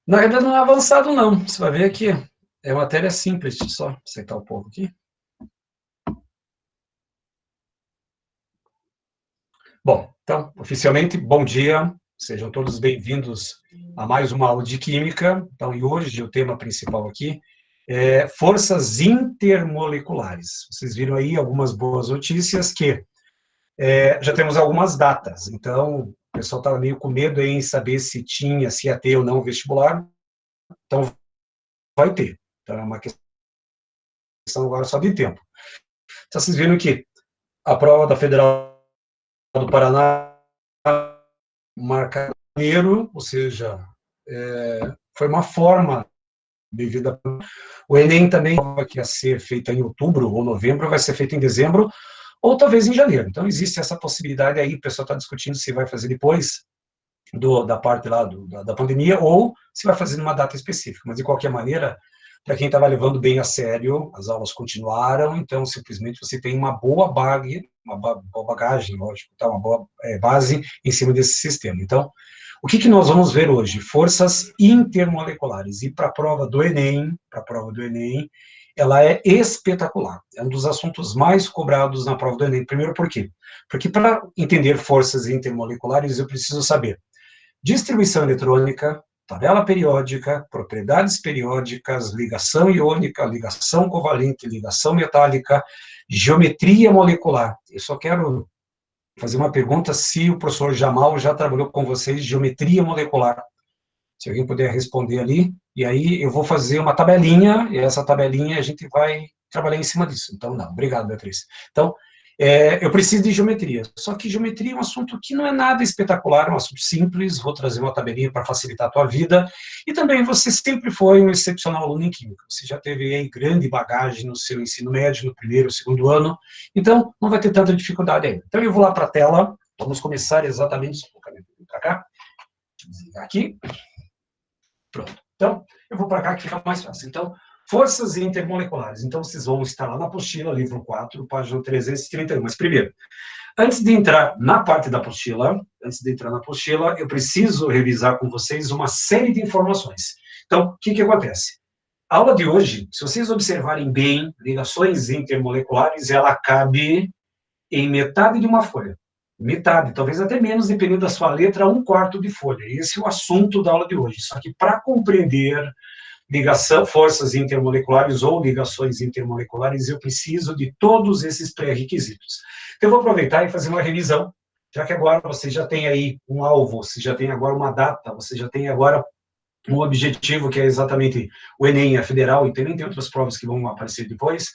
Na realidade não é avançado não, você vai ver aqui, é matéria simples, deixa eu só aceitar um pouco aqui. Bom, então, oficialmente, bom dia, sejam todos bem-vindos a mais uma aula de Química. Então, e hoje o tema principal aqui é forças intermoleculares. Vocês viram aí algumas boas notícias que já temos algumas datas, então o pessoal estava meio com medo em saber se ia ter ou não vestibular, então vai ter. Então é uma questão agora só de tempo. Então vocês viram que a prova da Federal do Paraná marca em janeiro, ou seja, foi uma forma devido a... O Enem também, que ia ser feita em outubro ou novembro, vai ser feita em dezembro, ou talvez em janeiro. Então, existe essa possibilidade aí, o pessoal está discutindo se vai fazer depois da parte lá da pandemia, ou se vai fazer numa data específica. Mas, de qualquer maneira, para quem estava levando bem a sério, as aulas continuaram, então, simplesmente, você tem uma boa bagagem, lógico, tá? Uma boa base em cima desse sistema. Então, o que nós vamos ver hoje? Forças intermoleculares. E para a prova do Enem, ela é espetacular. É um dos assuntos mais cobrados na prova do Enem. Primeiro, por quê? Porque para entender forças intermoleculares, eu preciso saber distribuição eletrônica, tabela periódica, propriedades periódicas, ligação iônica, ligação covalente, ligação metálica, geometria molecular. Eu só quero fazer uma pergunta se o professor Jamal já trabalhou com vocês geometria molecular. Se alguém puder responder ali, e aí eu vou fazer uma tabelinha, e essa tabelinha a gente vai trabalhar em cima disso. Então, não, obrigado, Beatriz. Então, eu preciso de geometria, só que geometria é um assunto que não é nada espetacular, é um assunto simples, vou trazer uma tabelinha para facilitar a tua vida, e também você sempre foi um excepcional aluno em Química, você já teve aí grande bagagem no seu ensino médio, no primeiro, segundo ano, então não vai ter tanta dificuldade ainda. Então eu vou lá para a tela, vamos começar exatamente, para cá, desligar aqui, pronto. Então, eu vou para cá que fica mais fácil. Então, forças intermoleculares. Então, vocês vão estar lá na apostila, livro 4, página 331. Mas, primeiro, antes de entrar na parte da apostila, eu preciso revisar com vocês uma série de informações. Então, o que acontece? A aula de hoje, se vocês observarem bem, ligações intermoleculares, ela cabe em metade de uma folha. Metade, talvez até menos, dependendo da sua letra, um quarto de folha. Esse é o assunto da aula de hoje. Só que para compreender forças intermoleculares ou ligações intermoleculares, eu preciso de todos esses pré-requisitos. Então, eu vou aproveitar e fazer uma revisão, já que agora você já tem aí um alvo, você já tem agora uma data, você já tem agora um objetivo que é exatamente o Enem, a Federal, e também tem outras provas que vão aparecer depois,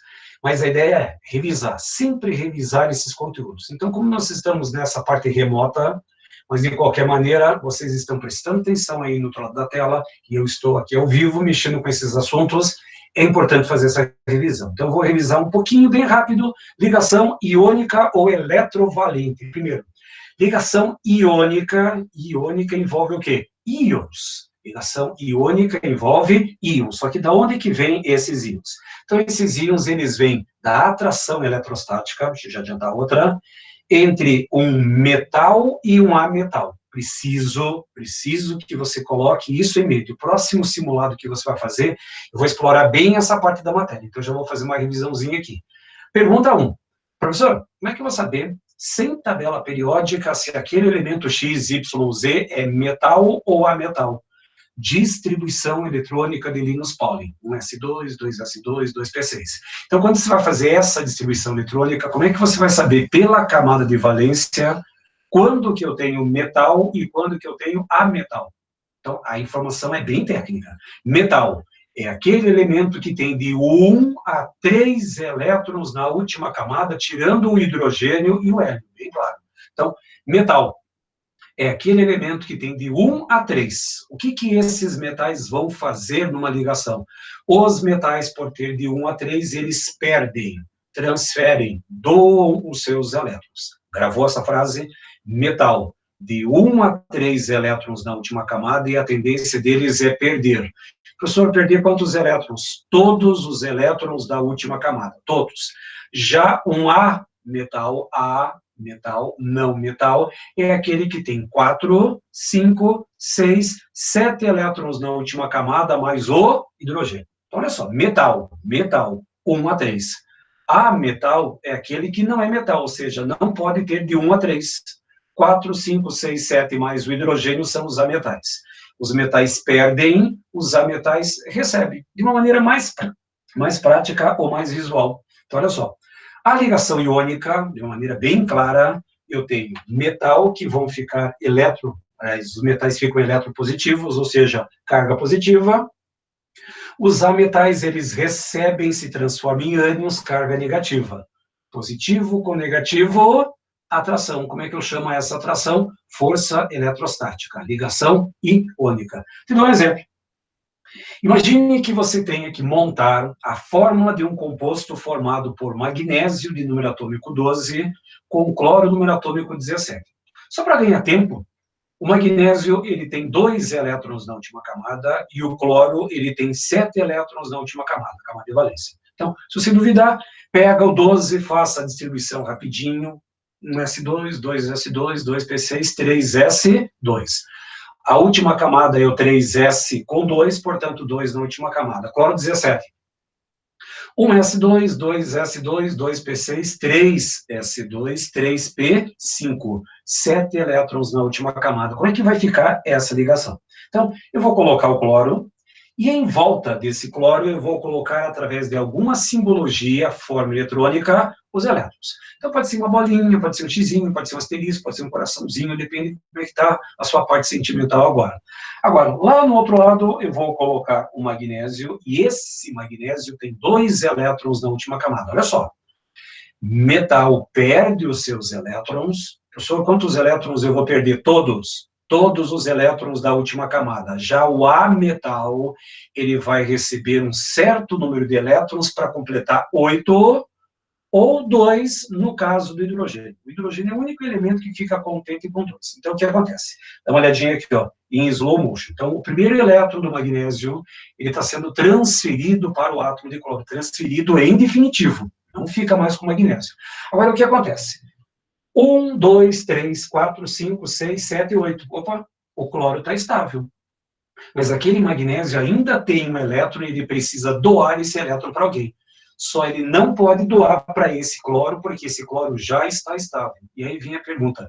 mas a ideia é revisar, sempre revisar esses conteúdos. Então, como nós estamos nessa parte remota, mas de qualquer maneira, vocês estão prestando atenção aí no outro lado da tela, e eu estou aqui ao vivo mexendo com esses assuntos, é importante fazer essa revisão. Então, eu vou revisar um pouquinho, bem rápido, ligação iônica ou eletrovalente. Primeiro, ligação iônica envolve o quê? Íons. Ligação iônica envolve íons, só que da onde que vem esses íons? Então, esses íons, eles vêm da atração eletrostática, deixa eu já adiantar outra, entre um metal e um ametal. Preciso que você coloque isso em mente. O próximo simulado que você vai fazer, eu vou explorar bem essa parte da matéria, então já vou fazer uma revisãozinha aqui. Pergunta 1. Professor, como é que eu vou saber, sem tabela periódica, se aquele elemento X, Y, Z é metal ou ametal? Distribuição eletrônica de Linus Pauling, 1s2, 2s2, 2p6. Então, quando você vai fazer essa distribuição eletrônica, como é que você vai saber pela camada de valência quando que eu tenho metal e quando que eu tenho ametal? Então, a informação é bem técnica. Metal é aquele elemento que tem de 1 a 3 elétrons na última camada, tirando o hidrogênio e o hélio, bem claro. Então, metal é aquele elemento que tem de 1 a 3. O que esses metais vão fazer numa ligação? Os metais, por ter de 1 a 3, eles perdem, transferem, doam os seus elétrons. Gravou essa frase? Metal, de 1 a 3 elétrons na última camada, e a tendência deles é perder. Professor, perder quantos elétrons? Todos os elétrons da última camada, todos. Já um A metal, A metal, não metal, é aquele que tem 4, 5, 6, 7 elétrons na última camada, mais o hidrogênio. Então, olha só, metal, 1 a 3. Ametal é aquele que não é metal, ou seja, não pode ter de 1 a 3. 4, 5, 6, 7 mais o hidrogênio são os ametais. Os metais perdem, os ametais recebem, de uma maneira mais prática ou mais visual. Então, olha só, a ligação iônica, de uma maneira bem clara, eu tenho metal que vão ficar os metais ficam eletropositivos, ou seja, carga positiva. Os ametais, eles recebem, se transformam em ânions, carga negativa. Positivo com negativo, atração. Como é que eu chamo essa atração? Força eletrostática, ligação iônica. Te dou um exemplo. Imagine que você tenha que montar a fórmula de um composto formado por magnésio de número atômico 12 com cloro número atômico 17. Só para ganhar tempo, o magnésio ele tem 2 elétrons na última camada e o cloro ele tem 7 elétrons na última camada de valência. Então, se você duvidar, pega o 12, faça a distribuição rapidinho, 1s2, 2s2, 2p6, 3s2. A última camada é o 3s com 2, portanto, 2 na última camada. Cloro 17. 1s2, 2s2, 2p6, 3s2, 3p5. 7 elétrons na última camada. Como é que vai ficar essa ligação? Então, eu vou colocar o cloro, e em volta desse cloro eu vou colocar, através de alguma simbologia, forma eletrônica, os elétrons. Então, pode ser uma bolinha, pode ser um xizinho, pode ser um asterisco, pode ser um coraçãozinho, depende de como é que está a sua parte sentimental agora. Agora, lá no outro lado, eu vou colocar o magnésio, e esse magnésio tem 2 elétrons na última camada. Olha só, metal perde os seus elétrons. Professor, quantos elétrons eu vou perder? Todos. Todos os elétrons da última camada. Já o ametal, ele vai receber um certo número de elétrons para completar 8, ou 2 no caso do hidrogênio. O hidrogênio é o único elemento que fica contente com 2. Então, o que acontece? Dá uma olhadinha aqui, ó, em slow motion. Então, o primeiro elétron do magnésio, ele está sendo transferido para o átomo de cloro, transferido em definitivo, não fica mais com magnésio. Agora, o que acontece? 1, 2, 3, 4, 5, 6, 7, 8. Opa, o cloro está estável. Mas aquele magnésio ainda tem um elétron e ele precisa doar esse elétron para alguém. Só ele não pode doar para esse cloro, porque esse cloro já está estável. E aí vem a pergunta: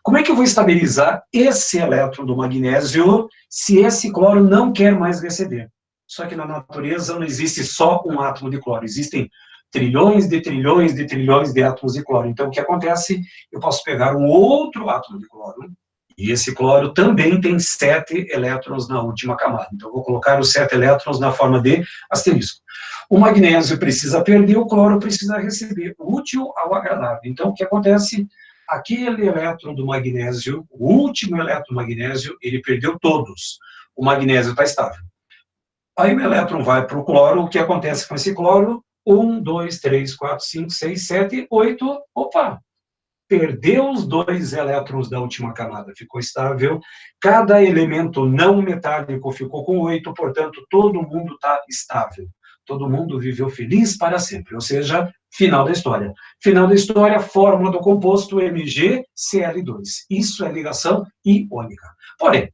como é que eu vou estabilizar esse elétron do magnésio se esse cloro não quer mais receber? Só que na natureza não existe só um átomo de cloro, existem trilhões de trilhões de trilhões de átomos de cloro. Então, o que acontece? Eu posso pegar um outro átomo de cloro, e esse cloro também tem 7 elétrons na última camada. Então, eu vou colocar os 7 elétrons na forma de asterisco. O magnésio precisa perder, o cloro precisa receber, útil ao agradável. Então, o que acontece? Aquele elétron do magnésio, o último elétron do magnésio, ele perdeu todos. O magnésio está estável. Aí o elétron vai para o cloro, o que acontece com esse cloro? 1, 2, 3, 4, 5, 6, 7, 8, opa! Perdeu os 2 elétrons da última camada, ficou estável. Cada elemento não metálico ficou com 8, portanto, todo mundo está estável. Todo mundo viveu feliz para sempre, ou seja, final da história. Final da história, fórmula do composto MgCl2. Isso é ligação iônica. Porém,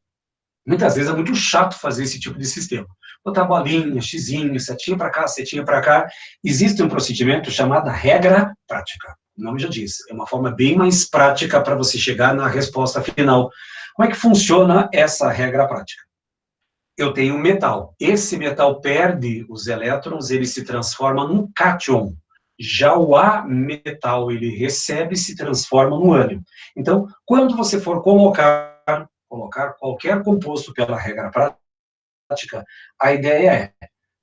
muitas vezes é muito chato fazer esse tipo de sistema. Botar bolinha, xizinho, setinha para cá, setinha para cá. Existe um procedimento chamado regra prática. O nome já diz, é uma forma bem mais prática para você chegar na resposta final. Como é que funciona essa regra prática? Eu tenho um metal. Esse metal perde os elétrons, ele se transforma num cátion. Já o ametal, ele recebe e se transforma no ânion. Então, quando você for colocar qualquer composto pela regra prática, a ideia é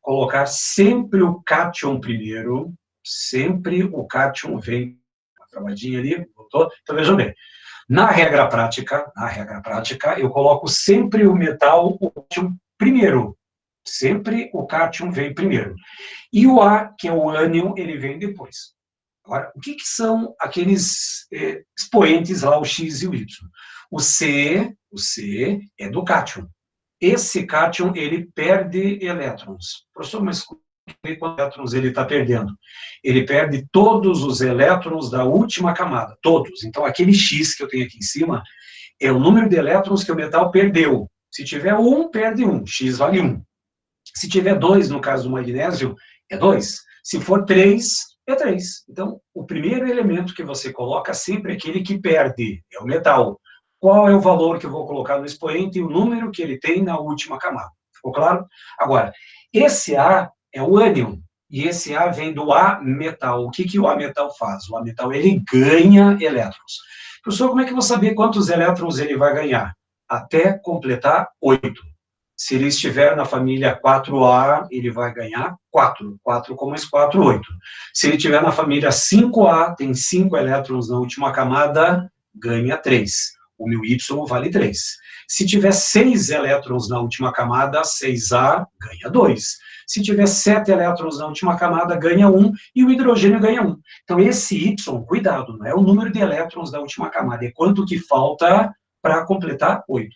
colocar sempre o cátion primeiro, sempre o cátion vem, uma travadinha ali, voltou, então vejam bem, na regra prática, eu coloco sempre o metal, o cátion primeiro, sempre o cátion vem primeiro, e o A, que é o ânion, ele vem depois. Agora, o que são aqueles expoentes lá, o X e o Y? O C é do cátion. Esse cátion, ele perde elétrons. Professor, mas quantos elétrons ele está perdendo. Ele perde todos os elétrons da última camada, todos. Então, aquele X que eu tenho aqui em cima é o número de elétrons que o metal perdeu. Se tiver 1, perde 1, X vale 1. Se tiver 2, no caso do magnésio, é 2. Se for 3, é 3. Então, o primeiro elemento que você coloca sempre é aquele que perde, é o metal. Qual é o valor que eu vou colocar no expoente e o número que ele tem na última camada. Ficou claro? Agora, esse A é o ânion, e esse A vem do A metal. O que o A metal faz? O A metal, ele ganha elétrons. Professor, como é que eu vou saber quantos elétrons ele vai ganhar? Até completar 8. Se ele estiver na família 4A, ele vai ganhar 4. 4 com mais 4, 8. Se ele estiver na família 5A, tem 5 elétrons na última camada, ganha 3. O meu Y vale 3. Se tiver 6 elétrons na última camada, 6A ganha 2. Se tiver 7 elétrons na última camada, ganha 1, e o hidrogênio ganha 1. Então, esse Y, cuidado, não é o número de elétrons da última camada, é quanto que falta para completar 8.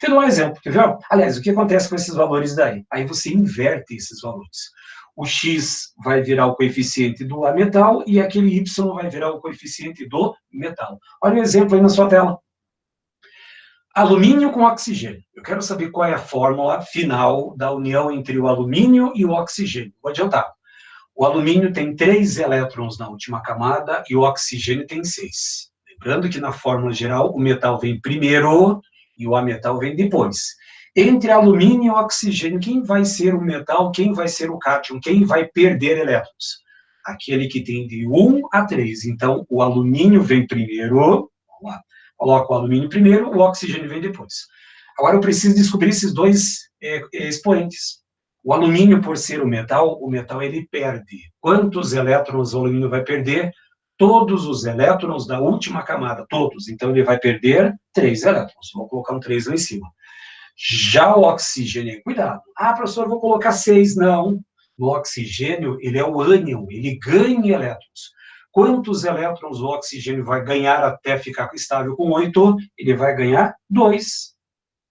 Vou dar um exemplo, quer ver? Aliás, o que acontece com esses valores daí? Aí você inverte esses valores. O X vai virar o coeficiente do A metal e aquele Y vai virar o coeficiente do metal. Olha o exemplo aí na sua tela. Alumínio com oxigênio. Eu quero saber qual é a fórmula final da união entre o alumínio e o oxigênio. Vou adiantar. O alumínio tem 3 elétrons na última camada e o oxigênio tem 6. Lembrando que na fórmula geral o metal vem primeiro e o ametal vem depois. Entre alumínio e oxigênio, quem vai ser o metal, quem vai ser o cátion, quem vai perder elétrons? Aquele que tem de 1 a 3. Então, o alumínio vem primeiro, vamos lá, coloco o alumínio primeiro, o oxigênio vem depois. Agora eu preciso descobrir esses dois expoentes. O alumínio, por ser o metal ele perde. Quantos elétrons o alumínio vai perder? Todos os elétrons da última camada, todos. Então, ele vai perder 3 elétrons. Vou colocar um 3 lá em cima. Já o oxigênio, cuidado. Ah, professor, vou colocar 6. Não. No oxigênio, ele é o ânion, ele ganha elétrons. Quantos elétrons o oxigênio vai ganhar até ficar estável com 8? Ele vai ganhar 2.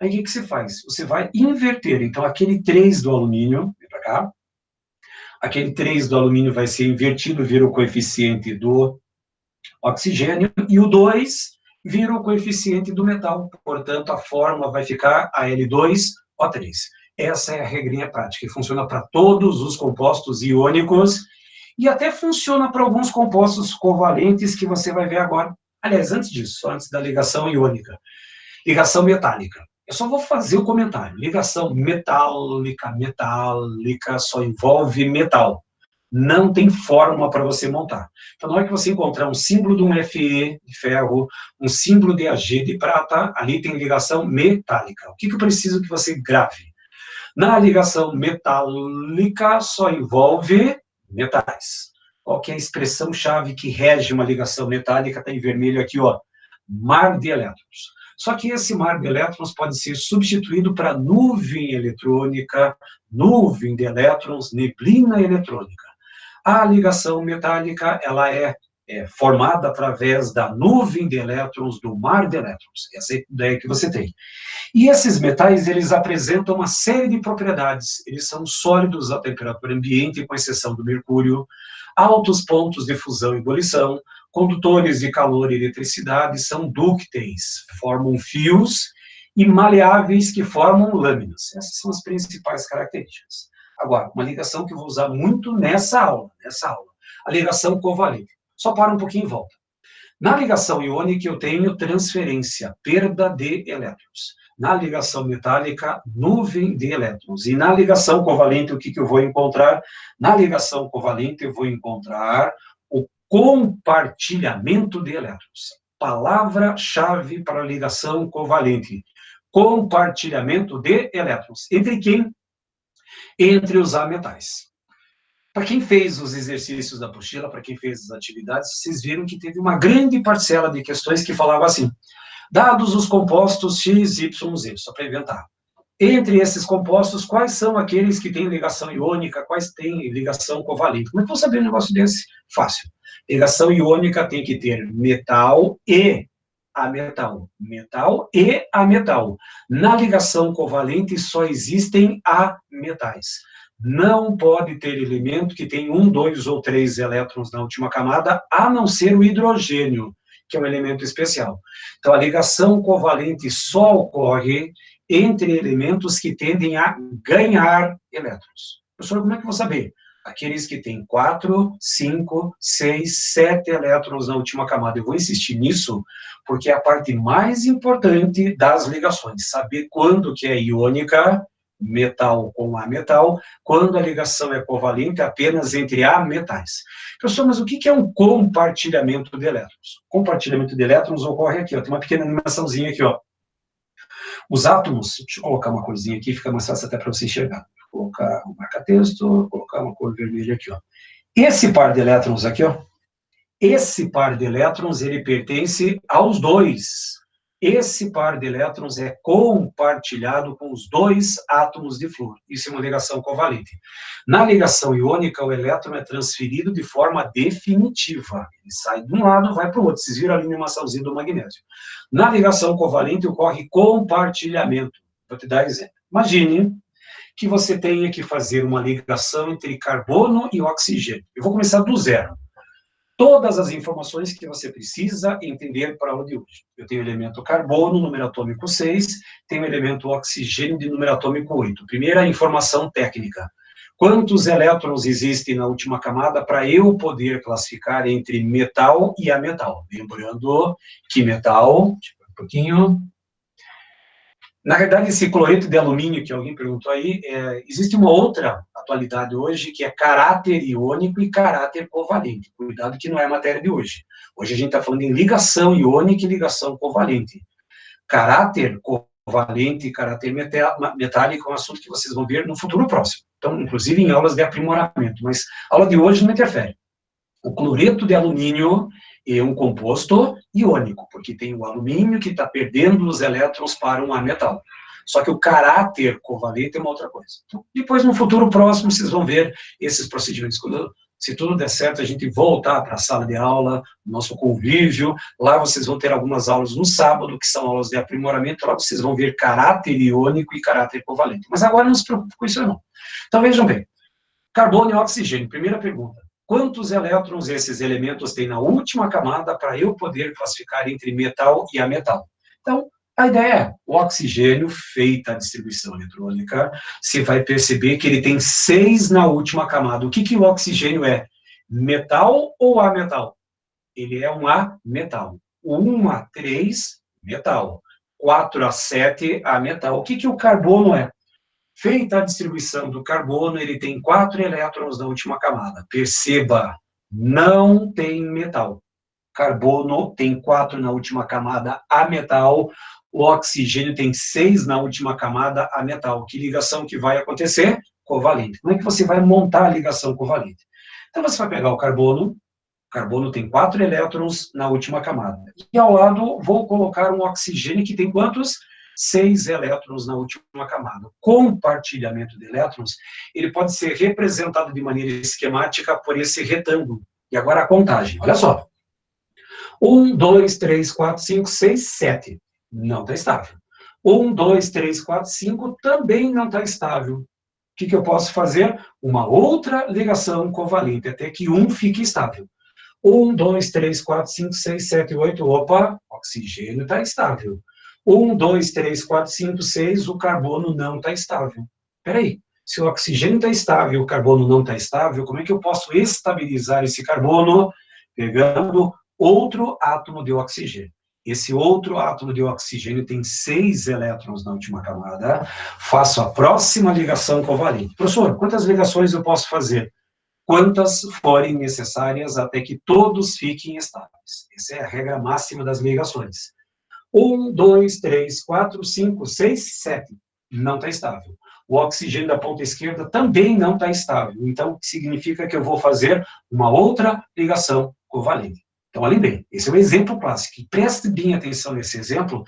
Aí, o que você faz? Você vai inverter. Então, aquele 3 do alumínio, vem para cá, aquele 3 do alumínio vai ser invertido, vira o coeficiente do oxigênio, e o 2 vira o coeficiente do metal. Portanto, a fórmula vai ficar Al2O3. Essa é a regrinha prática, que funciona para todos os compostos iônicos, e até funciona para alguns compostos covalentes que você vai ver agora. Aliás, antes disso, antes da ligação iônica. Ligação metálica. Eu só vou fazer o comentário. Ligação metálica só envolve metal. Não tem fórmula para você montar. Então, na hora que você encontrar um símbolo de um Fe de ferro, um símbolo de Ag de prata, ali tem ligação metálica. O que eu preciso que você grave? Na ligação metálica só envolve metais. Qual que é a expressão-chave que rege uma ligação metálica? Está em vermelho aqui, ó. Mar de elétrons. Só que esse mar de elétrons pode ser substituído para nuvem eletrônica, nuvem de elétrons, neblina eletrônica. A ligação metálica, ela é formada através da nuvem de elétrons, do mar de elétrons. Essa é a ideia que você tem. E esses metais, eles apresentam uma série de propriedades. Eles são sólidos à temperatura ambiente, com exceção do mercúrio, altos pontos de fusão e ebulição, condutores de calor e eletricidade, são dúcteis, formam fios, e maleáveis, que formam lâminas. Essas são as principais características. Agora, uma ligação que eu vou usar muito nessa aula, a ligação covalente. Só para um pouquinho em volta. Na ligação iônica, eu tenho transferência, perda de elétrons. Na ligação metálica, nuvem de elétrons. E na ligação covalente, o que eu vou encontrar? Na ligação covalente, eu vou encontrar o compartilhamento de elétrons. Palavra-chave para a ligação covalente. Compartilhamento de elétrons. Entre quem? Entre os ametais. Para quem fez os exercícios da apostila, para quem fez as atividades, vocês viram que teve uma grande parcela de questões que falava assim: dados os compostos X, Y, Z, só para inventar. Entre esses compostos, quais são aqueles que têm ligação iônica, quais têm ligação covalente? Como é que eu vou saber um negócio desse? Fácil. Ligação iônica tem que ter metal e ametal. Metal e ametal. Na ligação covalente só existem ametais. não pode ter elemento que tem 1, 2 ou 3 elétrons na última camada, a não ser o hidrogênio, que é um elemento especial. Então, a ligação covalente só ocorre entre elementos que tendem a ganhar elétrons. Professor, como é que eu vou saber? Aqueles que têm 4, 5, 6, 7 elétrons na última camada. Eu vou insistir nisso, porque é a parte mais importante das ligações. Saber quando que é iônica, metal com ametal, quando a ligação é covalente apenas entre ametais. Professor, mas o que é um compartilhamento de elétrons? Compartilhamento de elétrons ocorre aqui, ó, tem uma pequena animaçãozinha aqui, ó. Os átomos, deixa eu colocar uma corzinha aqui, fica mais fácil até para você enxergar. Vou colocar um marca-texto, colocar uma cor vermelha aqui, ó. Esse par de elétrons aqui, ó, esse par de elétrons, ele pertence aos dois. Esse par de elétrons é compartilhado com os dois átomos de flúor. Isso é uma ligação covalente. Na ligação iônica, o elétron é transferido de forma definitiva. Ele sai de um lado, vai para o outro. Vocês viram ali a animaçãozinha do magnésio. Na ligação covalente, ocorre compartilhamento. Vou te dar exemplo. Imagine que você tenha que fazer uma ligação entre carbono e oxigênio. Eu vou começar do zero. Todas as informações que você precisa entender para a aula de hoje. Eu tenho o elemento carbono, número atômico 6, tenho o elemento oxigênio de número atômico 8. Primeira informação técnica. Quantos elétrons existem na última camada para eu poder classificar entre metal e ametal? Lembrando que metal, deixa eu ver um pouquinho. Na verdade, esse cloreto de alumínio, que alguém perguntou aí, existe uma outra atualidade hoje, que é caráter iônico e caráter covalente. Cuidado que não é a matéria de hoje. Hoje a gente está falando em ligação iônica e ligação covalente. Caráter covalente e caráter metálico é um assunto que vocês vão ver no futuro próximo. Então, inclusive em aulas de aprimoramento. Mas a aula de hoje não interfere. O cloreto de alumínio é um composto iônico, porque tem o alumínio que está perdendo os elétrons para um ametal. Só que o caráter covalente é uma outra coisa. Então, depois, no futuro próximo, vocês vão ver esses procedimentos. Se tudo der certo, a gente voltar para a sala de aula, nosso convívio. Lá vocês vão ter algumas aulas no sábado, que são aulas de aprimoramento. Lá vocês vão ver caráter iônico e caráter covalente. Mas agora não se preocupe com isso, não. Então, vejam bem. Carbono e oxigênio. Primeira pergunta. Quantos elétrons esses elementos têm na última camada para eu poder classificar entre metal e ametal? Então, a ideia é, o oxigênio, feita a distribuição eletrônica, você vai perceber que ele tem 6 na última camada. O que o oxigênio é? Metal ou ametal? Ele é um ametal. 1 a 3, metal. 4 a 7, ametal. O que o carbono é? Feita a distribuição do carbono, ele tem 4 elétrons na última camada. Perceba, não tem metal. Carbono tem 4 na última camada, ametal. O oxigênio tem 6 na última camada, ametal. Que ligação que vai acontecer? Covalente. Como é que você vai montar a ligação covalente? Então, você vai pegar o carbono tem 4 elétrons na última camada. E ao lado, vou colocar um oxigênio que tem quantos? 6 elétrons na última camada. Compartilhamento de elétrons, ele pode ser representado de maneira esquemática por esse retângulo. E agora a contagem, olha só. 1, 2, 3, 4, 5, 6, 7. Não está estável. 1, 2, 3, 4, 5 também não está estável. O que eu posso fazer? Uma outra ligação covalente, até que um fique estável. 1, 2, 3, 4, 5, 6, 7, 8. Opa, oxigênio está estável. 1, 2, 3, 4, 5, 6, o carbono não está estável. Espera aí, se o oxigênio está estável e o carbono não está estável, como é que eu posso estabilizar esse carbono? Pegando outro átomo de oxigênio. Esse outro átomo de oxigênio tem 6 elétrons na última camada. Faço a próxima ligação covalente. Professor, quantas ligações eu posso fazer? Quantas forem necessárias até que todos fiquem estáveis. Essa é a regra máxima das ligações. 1, 2, 3, 4, 5, 6, 7. Não está estável. O oxigênio da ponta esquerda também não está estável. Então, significa que eu vou fazer uma outra ligação covalente. Então, olhem bem, esse é um exemplo clássico. Preste bem atenção nesse exemplo,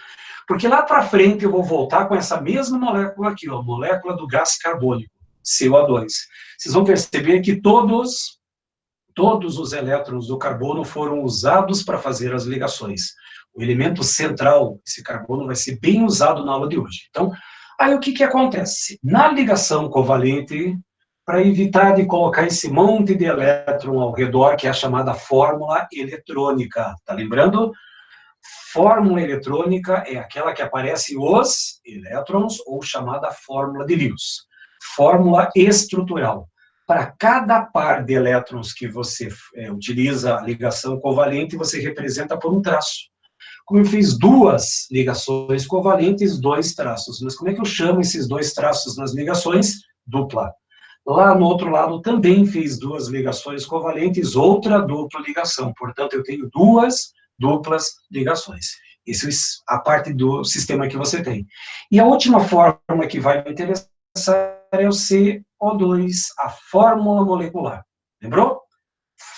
porque lá para frente eu vou voltar com essa mesma molécula aqui, ó, molécula do gás carbônico, CO2. Vocês vão perceber que todos os elétrons do carbono foram usados para fazer as ligações. O elemento central, esse carbono, vai ser bem usado na aula de hoje. Então, aí o que acontece? Na ligação covalente, para evitar de colocar esse monte de elétron ao redor, que é a chamada fórmula eletrônica. Tá lembrando? Fórmula eletrônica é aquela que aparece os elétrons, ou chamada fórmula de Lewis. Fórmula estrutural. Para cada par de elétrons que você utiliza a ligação covalente, você representa por um traço. Como eu fiz duas ligações covalentes, dois traços. Mas como é que eu chamo esses dois traços nas ligações? Dupla. Lá no outro lado também fiz duas ligações covalentes, outra dupla ligação. Portanto, eu tenho duas duplas ligações. Isso é a parte do sistema que você tem. E a última fórmula que vai me interessar é o CO2, a fórmula molecular. Lembrou?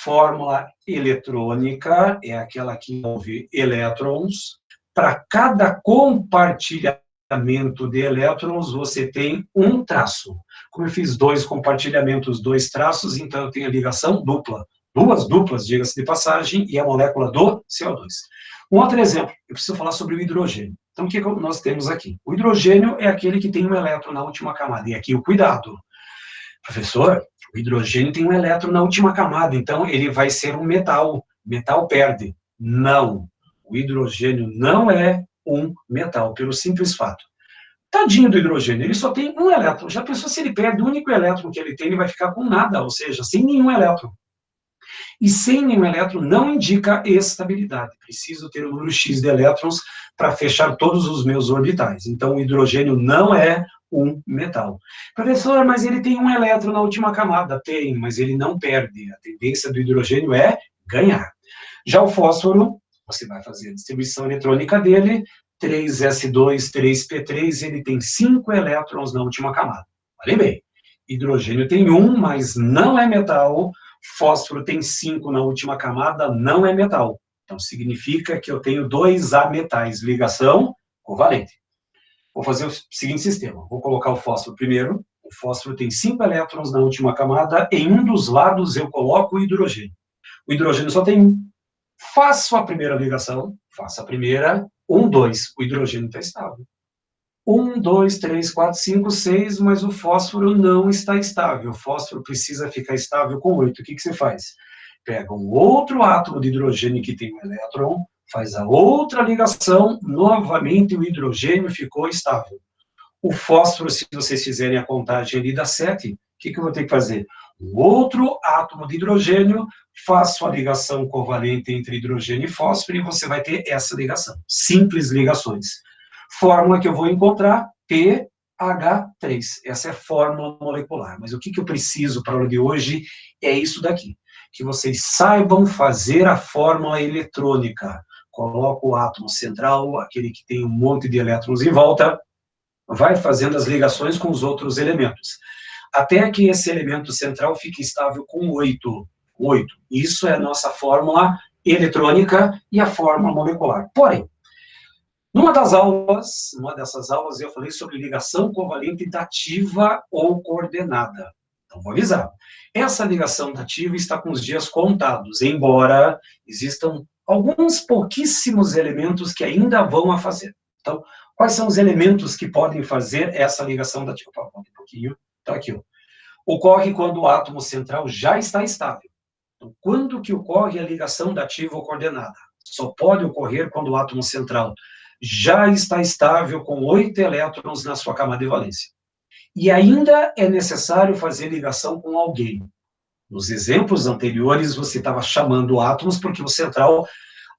Fórmula eletrônica é aquela que envolve elétrons. Para cada compartilhamento de elétrons, você tem um traço. Como eu fiz dois compartilhamentos, dois traços, então eu tenho a ligação dupla. Duas duplas, diga-se de passagem, e a molécula do CO2. Um outro exemplo, eu preciso falar sobre o hidrogênio. Então, o que nós temos aqui? O hidrogênio é aquele que tem um elétron na última camada. E aqui o cuidado. Professor, o hidrogênio tem um elétron na última camada, então ele vai ser um metal. Metal perde. Não. O hidrogênio não é um metal, pelo simples fato. Tadinho do hidrogênio, ele só tem um elétron. Já pensou se ele perde o único elétron que ele tem, ele vai ficar com nada, ou seja, sem nenhum elétron. E sem nenhum elétron não indica estabilidade. Preciso ter o número X de elétrons para fechar todos os meus orbitais. Então, o hidrogênio não é um metal. Professor, mas ele tem um elétron na última camada. Tem, mas ele não perde. A tendência do hidrogênio é ganhar. Já o fósforo, você vai fazer a distribuição eletrônica dele, 3s2, 3p3, ele tem 5 elétrons na última camada. Olhem bem, hidrogênio tem 1, mas não é metal. Fósforo tem 5 na última camada, não é metal. Então, significa que eu tenho 2 ametais, ligação covalente. Vou fazer o seguinte sistema. Vou colocar o fósforo primeiro. O fósforo tem 5 elétrons na última camada. Em um dos lados, eu coloco o hidrogênio. O hidrogênio só tem 1. Faço a primeira ligação. Faço a primeira. 1, 2. O hidrogênio está estável. 1, 2, 3, 4, 5, 6, mas o fósforo não está estável. O fósforo precisa ficar estável com 8. O que você faz? Pega um outro átomo de hidrogênio que tem um elétron, faz a outra ligação, novamente o hidrogênio ficou estável. O fósforo, se vocês fizerem a contagem ali, dá 7. O que eu vou ter que fazer? Um outro átomo de hidrogênio, faço a ligação covalente entre hidrogênio e fósforo, e você vai ter essa ligação. Simples ligações. Fórmula que eu vou encontrar, pH3. Essa é a fórmula molecular. Mas o que eu preciso para a aula de hoje é isso daqui. Que vocês saibam fazer a fórmula eletrônica. Coloca o átomo central, aquele que tem um monte de elétrons em volta, vai fazendo as ligações com os outros elementos. Até que esse elemento central fique estável com 8. 8. Isso é a nossa fórmula eletrônica e a fórmula molecular. Porém, numa dessas aulas, eu falei sobre ligação covalente dativa ou coordenada. Então, vou avisar. Essa ligação dativa está com os dias contados, embora existam alguns pouquíssimos elementos que ainda vão a fazer. Então, quais são os elementos que podem fazer essa ligação dativa? Um pouquinho. Então, aqui, ó. Ocorre quando o átomo central já está estável. Então, quando que ocorre a ligação dativa ou coordenada? Só pode ocorrer quando o átomo central já está estável com 8 elétrons na sua camada de valência. E ainda é necessário fazer ligação com alguém. Nos exemplos anteriores, você estava chamando átomos porque o central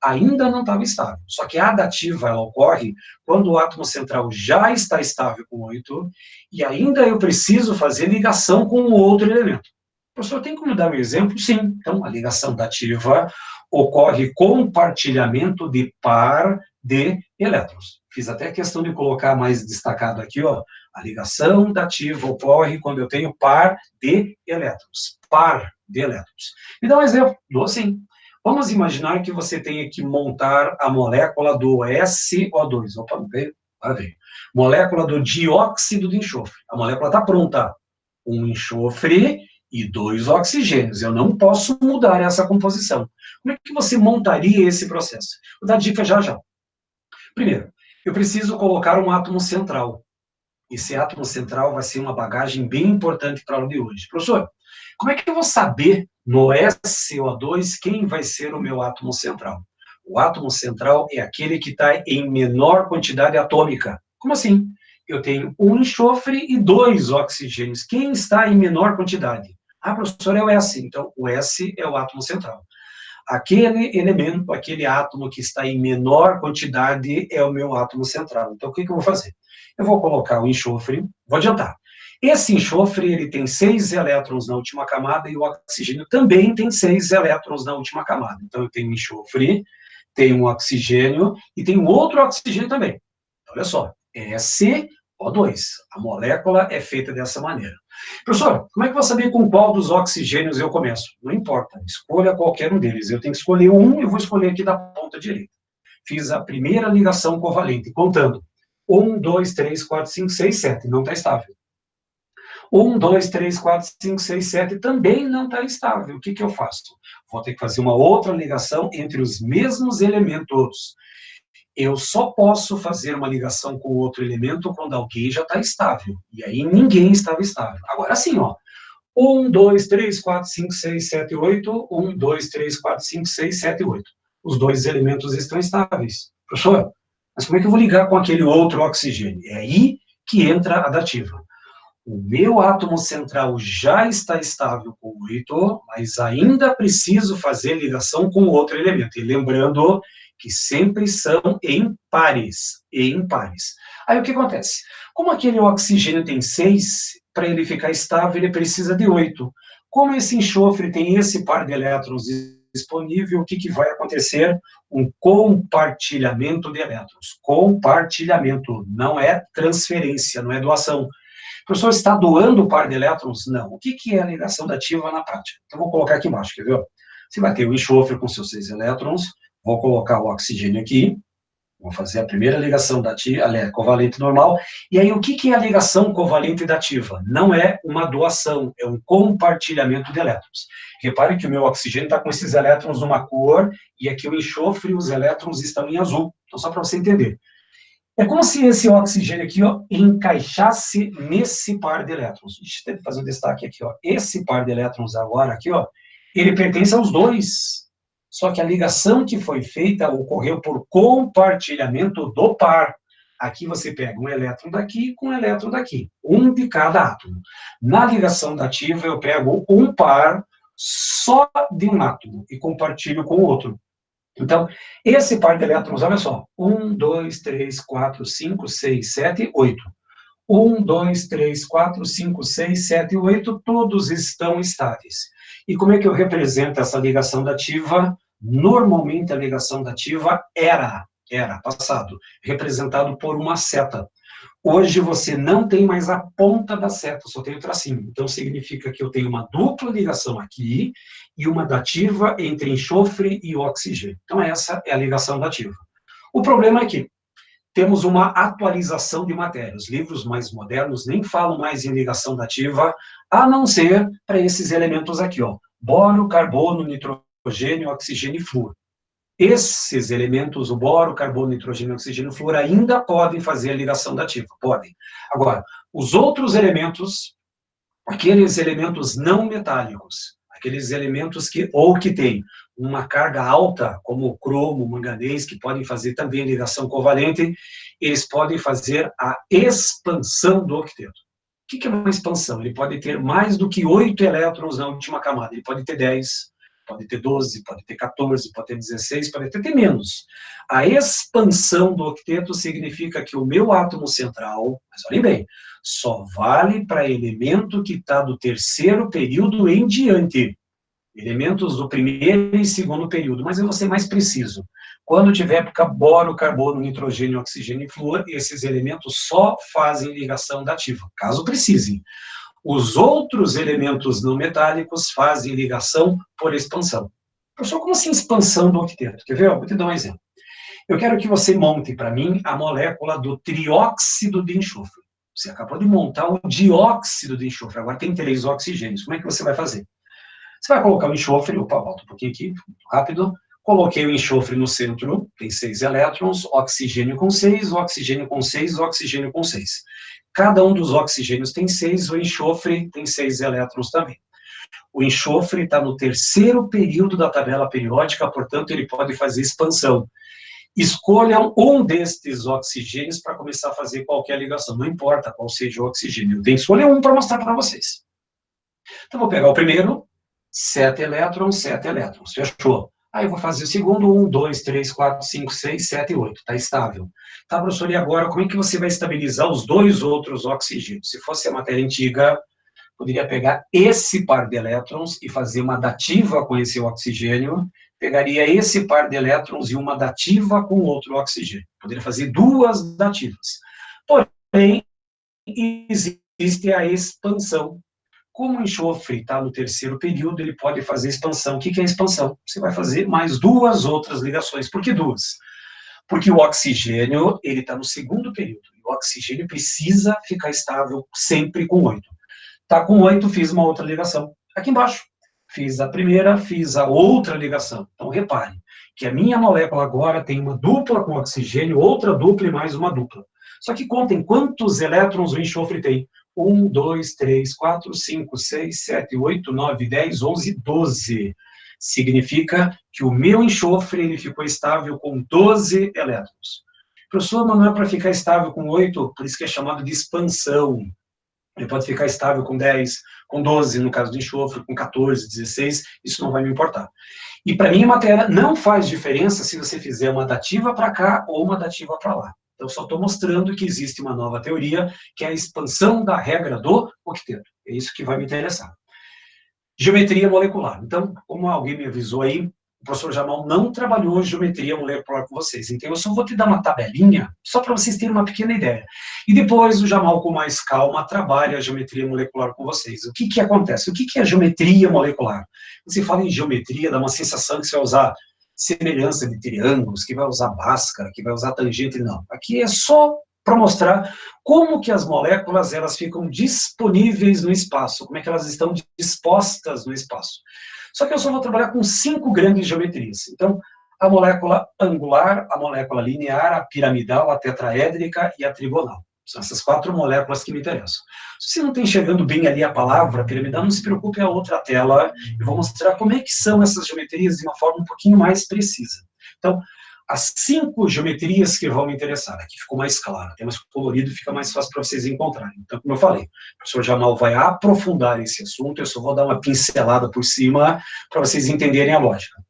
ainda não estava estável. Só que a dativa ela ocorre quando o átomo central já está estável com 8 e ainda eu preciso fazer ligação com outro elemento. Professor, tem como dar um exemplo? Sim. Então, a ligação dativa ocorre compartilhamento de par de elétrons. Fiz até questão de colocar mais destacado aqui, ó, a ligação dativa ocorre quando eu tenho par de elétrons. Par de elétrons. Me dá um exemplo. Dou sim. Vamos imaginar que você tenha que montar a molécula do SO2. Opa, não veio? Agora veio. Molécula do dióxido de enxofre. A molécula está pronta. Um enxofre e 2 oxigênios. Eu não posso mudar essa composição. Como é que você montaria esse processo? Vou dar dica já já. Primeiro, eu preciso colocar um átomo central. Esse átomo central vai ser uma bagagem bem importante para a aula de hoje. Professor, como é que eu vou saber no SO2 quem vai ser o meu átomo central? O átomo central é aquele que está em menor quantidade atômica. Como assim? Eu tenho um enxofre e 2 oxigênios. Quem está em menor quantidade? Ah, professor, é o S. Então, o S é o átomo central. Aquele elemento, aquele átomo que está em menor quantidade é o meu átomo central. Então, o que eu vou fazer? Eu vou colocar o enxofre, vou adiantar. Esse enxofre, ele tem 6 elétrons na última camada e o oxigênio também tem 6 elétrons na última camada. Então, eu tenho um enxofre, tenho um oxigênio e tenho outro oxigênio também. Olha só, SO2. A molécula é feita dessa maneira. Professor, como é que eu vou saber com qual dos oxigênios eu começo? Não importa, escolha qualquer um deles. Eu tenho que escolher um, eu vou escolher aqui da ponta direita. Fiz a primeira ligação covalente, contando. 1, 2, 3, 4, 5, 6, 7. Não está estável. 1, 2, 3, 4, 5, 6, 7 também não está estável. O que eu faço? Vou ter que fazer uma outra ligação entre os mesmos elementos. Eu só posso fazer uma ligação com outro elemento quando alguém já está estável. E aí ninguém estava estável. Agora sim, ó. 1, 2, 3, 4, 5, 6, 7, 8. 1, 2, 3, 4, 5, 6, 7, 8. Os dois elementos estão estáveis. Professor, mas como é que eu vou ligar com aquele outro oxigênio? É aí que entra a dativa. O meu átomo central já está estável com 8, mas ainda preciso fazer ligação com outro elemento. E lembrando que sempre são em pares. Em pares. Aí o que acontece? Como aquele oxigênio tem 6, para ele ficar estável, ele precisa de 8. Como esse enxofre tem esse par de elétrons disponível, o que vai acontecer? Um compartilhamento de elétrons. Compartilhamento, não é transferência, não é doação. O professor está doando o par de elétrons? Não. O que é a ligação dativa na prática? Então, vou colocar aqui embaixo, quer ver? Você vai ter o enxofre com seus 6 elétrons, vou colocar o oxigênio aqui, vou fazer a primeira ligação dativa, covalente normal, e aí o que é a ligação covalente dativa? Não é uma doação, é um compartilhamento de elétrons. Repare que o meu oxigênio está com esses elétrons numa cor, e aqui o enxofre, os elétrons estão em azul. Então, só para você entender. É como se esse oxigênio aqui, ó, encaixasse nesse par de elétrons. Deixa eu fazer um destaque aqui, ó. Esse par de elétrons agora aqui, ó, ele pertence aos dois. Só que a ligação que foi feita ocorreu por compartilhamento do par. Aqui você pega um elétron daqui com um elétron daqui, um de cada átomo. Na ligação dativa, eu pego um par só de um átomo e compartilho com o outro. Então, esse par de elétrons, olha só, 1, 2, 3, 4, 5, 6, 7, 8. 1, 2, 3, 4, 5, 6, 7, 8, todos estão estáveis. E como é que eu represento essa ligação dativa? Normalmente a ligação dativa era passado, representado por uma seta. Hoje você não tem mais a ponta da seta, só tem o tracinho. Então significa que eu tenho uma dupla ligação aqui e uma dativa entre enxofre e oxigênio. Então essa é a ligação dativa. O problema é que temos uma atualização de matéria. Os livros mais modernos nem falam mais em ligação dativa, a não ser para esses elementos aqui, ó. Boro, carbono, nitrogênio, oxigênio e flúor. Esses elementos, o boro, carbono, nitrogênio, oxigênio e flúor, ainda podem fazer a ligação dativa, podem. Agora, os outros elementos, aqueles elementos não metálicos, aqueles elementos que têm uma carga alta, como o cromo, o manganês, que podem fazer também ligação covalente, eles podem fazer a expansão do octeto. O que é uma expansão? Ele pode ter mais do que 8 elétrons na última camada, ele pode ter 10, pode ter 12, pode ter 14, pode ter 16, pode ter menos. A expansão do octeto significa que o meu átomo central, mas olhem bem, só vale para elemento que está do terceiro período em diante. Elementos do primeiro e segundo período, mas eu vou ser mais preciso. Quando tiver boro, carbono, nitrogênio, oxigênio e flúor, esses elementos só fazem ligação dativa, caso precisem. Os outros elementos não metálicos fazem ligação por expansão. Professor, como assim expansão do octeto? Quer ver? Eu vou te dar um exemplo. Eu quero que você monte para mim a molécula do trióxido de enxofre. Você acabou de montar o dióxido de enxofre, agora tem 3 oxigênios. Como é que você vai fazer? Você vai colocar o enxofre, opa, volta um pouquinho aqui, rápido, Coloquei o enxofre no centro, tem 6 elétrons, oxigênio com 6, oxigênio com 6, oxigênio com 6. Cada um dos oxigênios tem 6, o enxofre tem 6 elétrons também. O enxofre está no terceiro período da tabela periódica, portanto, ele pode fazer expansão. Escolham um destes oxigênios para começar a fazer qualquer ligação, não importa qual seja o oxigênio, eu tenho que escolher um para mostrar para vocês. Então, vou pegar o primeiro, 7 elétrons, fechou. Aí eu vou fazer o segundo, 1, 2, 3, 4, 5, 6, 7 e 8, está estável. Tá, professor, e agora como é que você vai estabilizar os dois outros oxigênios? Se fosse a matéria antiga, poderia pegar esse par de elétrons e fazer uma dativa com esse oxigênio, pegaria esse par de elétrons e uma dativa com outro oxigênio. Poderia fazer 2 dativas. Porém, existe a expansão. Como o enxofre está no terceiro período, ele pode fazer expansão. O que é expansão? Você vai fazer mais 2 outras ligações. Por que 2? Porque o oxigênio ele está no segundo período. E o oxigênio precisa ficar estável sempre com 8. Está com 8, fiz uma outra ligação. Aqui embaixo, fiz a primeira, fiz a outra ligação. Então, repare que a minha molécula agora tem uma dupla com oxigênio, outra dupla e mais uma dupla. Só que contem quantos elétrons o enxofre tem. 1, 2, 3, 4, 5, 6, 7, 8, 9, 10, 11, 12. Significa que o meu enxofre ele ficou estável com 12 elétrons. Professor, mas não é para ficar estável com 8, por isso que é chamado de expansão. Ele pode ficar estável com 10, com 12, no caso do enxofre, com 14, 16, isso não vai me importar. E para mim a matéria não faz diferença se você fizer uma dativa para cá ou uma dativa para lá. Então, só estou mostrando que existe uma nova teoria, que é a expansão da regra do octeto. É isso que vai me interessar. Geometria molecular. Então, como alguém me avisou aí, o professor Jamal não trabalhou geometria molecular com vocês. Então, eu só vou te dar uma tabelinha, só para vocês terem uma pequena ideia. E depois o Jamal, com mais calma, trabalha a geometria molecular com vocês. O que acontece? O que é a geometria molecular? Você fala em geometria, dá uma sensação que você vai usar semelhança de triângulos, que vai usar Bhaskara, que vai usar tangente, não. Aqui é só para mostrar como que as moléculas elas ficam disponíveis no espaço, como é que elas estão dispostas no espaço. Só que eu só vou trabalhar com 5 grandes geometrias. Então, a molécula angular, a molécula linear, a piramidal, a tetraédrica e a trigonal. São essas 4 moléculas que me interessam. Se você não está enxergando bem ali a palavra piramidal, não se preocupe, é a outra tela. Eu vou mostrar como é que são essas geometrias de uma forma um pouquinho mais precisa. Então, as 5 geometrias que vão me interessar. Aqui ficou mais claro, tem mais colorido, fica mais fácil para vocês encontrarem. Então, como eu falei, o professor Jamal vai aprofundar esse assunto, eu só vou dar uma pincelada por cima para vocês entenderem a lógica.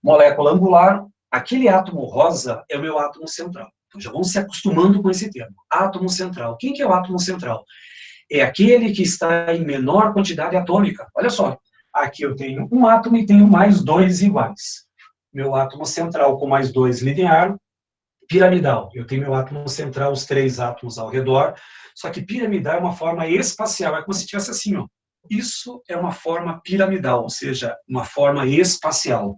Molécula angular, aquele átomo rosa é o meu átomo central. Então, já vão se acostumando com esse termo. Átomo central. Quem que é o átomo central? É aquele que está em menor quantidade atômica. Olha só, aqui eu tenho um átomo e tenho mais 2 iguais. Meu átomo central com mais 2 linear, piramidal. Eu tenho meu átomo central, os 3 átomos ao redor, só que piramidal é uma forma espacial, é como se tivesse assim, ó. Isso é uma forma piramidal, ou seja, uma forma espacial.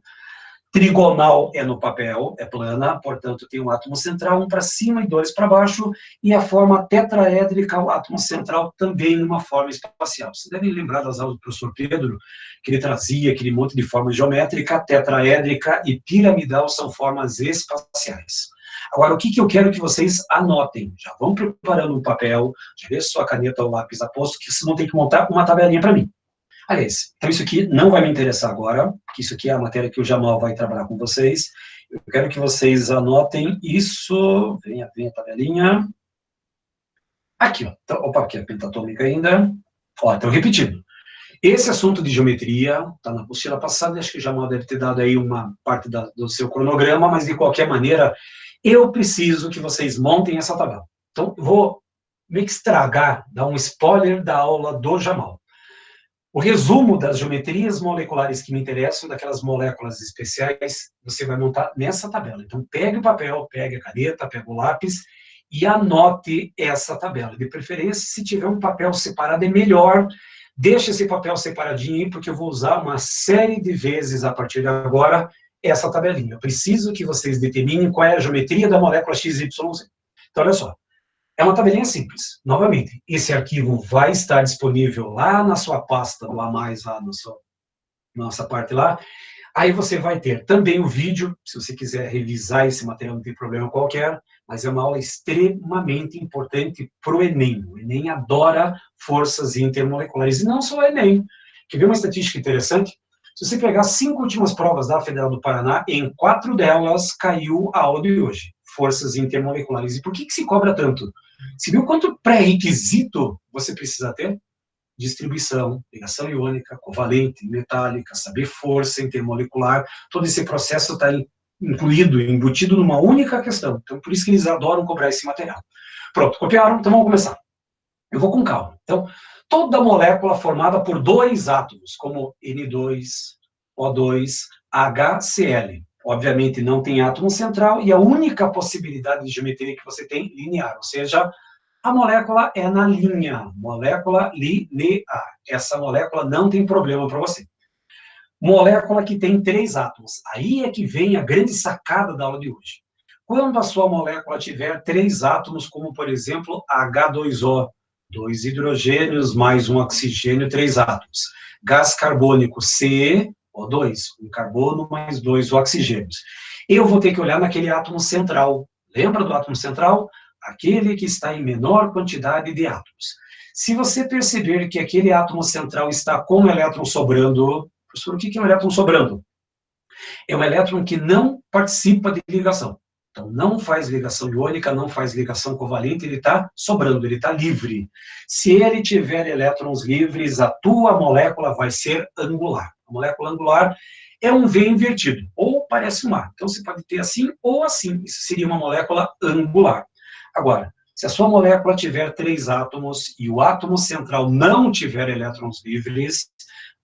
Trigonal é no papel, é plana, portanto tem um átomo central, um para cima e 2 para baixo, e a forma tetraédrica, o átomo central também numa forma espacial. Vocês devem lembrar das aulas do professor Pedro, que ele trazia aquele monte de forma geométrica, tetraédrica e piramidal são formas espaciais. Agora, o que eu quero que vocês anotem? Já vão preparando um papel, já deixa sua caneta ou lápis a posto, que vocês vão ter que montar uma tabelinha para mim. Aliás, então isso aqui não vai me interessar agora, porque isso aqui é a matéria que o Jamal vai trabalhar com vocês. Eu quero que vocês anotem isso. Vem a tabelinha. Aqui, ó. Então, opa, aqui é a pentatômica ainda. Ó, então, repetindo. Esse assunto de geometria está na apostila passada, acho que o Jamal deve ter dado aí uma parte do seu cronograma, mas de qualquer maneira, eu preciso que vocês montem essa tabela. Então, eu vou meio que estragar, dar um spoiler da aula do Jamal. O resumo das geometrias moleculares que me interessam, daquelas moléculas especiais, você vai montar nessa tabela. Então, pegue o papel, pegue a caneta, pegue o lápis e anote essa tabela. De preferência, se tiver um papel separado, é melhor. Deixe esse papel separadinho aí, porque eu vou usar uma série de vezes, a partir de agora, essa tabelinha. Eu preciso que vocês determinem qual é a geometria da molécula XYZ. Então, olha só. É uma tabelinha simples. Novamente, esse arquivo vai estar disponível lá na sua pasta do A+, lá na nossa parte lá. Aí você vai ter também o vídeo, se você quiser revisar esse material, não tem problema qualquer, mas é uma aula extremamente importante para o Enem. O Enem adora forças intermoleculares, e não só o Enem. Quer ver uma estatística interessante? Se você pegar 5 últimas provas da Federal do Paraná, em 4 delas caiu a aula de hoje, forças intermoleculares. E por que se cobra tanto? Você viu quanto pré-requisito você precisa ter? Distribuição, ligação iônica, covalente, metálica, saber força intermolecular, todo esse processo está incluído, embutido numa única questão. Então, por isso que eles adoram cobrar esse material. Pronto, copiaram? Então vamos começar. Eu vou com calma. Então, toda molécula formada por 2 átomos, como N2, O2, HCl. Obviamente não tem átomo central, e a única possibilidade de geometria que você tem, linear, ou seja, a molécula é na linha, molécula linear. Essa molécula não tem problema para você. Molécula que tem 3 átomos. Aí é que vem a grande sacada da aula de hoje. Quando a sua molécula tiver 3 átomos, como por exemplo H2O, 2 hidrogênios mais um oxigênio, 3 átomos. Gás carbônico CO2, um carbono mais 2 oxigênios. Eu vou ter que olhar naquele átomo central. Lembra do átomo central? Aquele que está em menor quantidade de átomos. Se você perceber que aquele átomo central está com um elétron sobrando, professor, o que é um elétron sobrando? É um elétron que não participa de ligação. Então, não faz ligação iônica, não faz ligação covalente, ele está sobrando, ele está livre. Se ele tiver elétrons livres, a tua molécula vai ser angular. A molécula angular é um V invertido, ou parece um A. Então, você pode ter assim ou assim. Isso seria uma molécula angular. Agora, se a sua molécula tiver 3 átomos e o átomo central não tiver elétrons livres,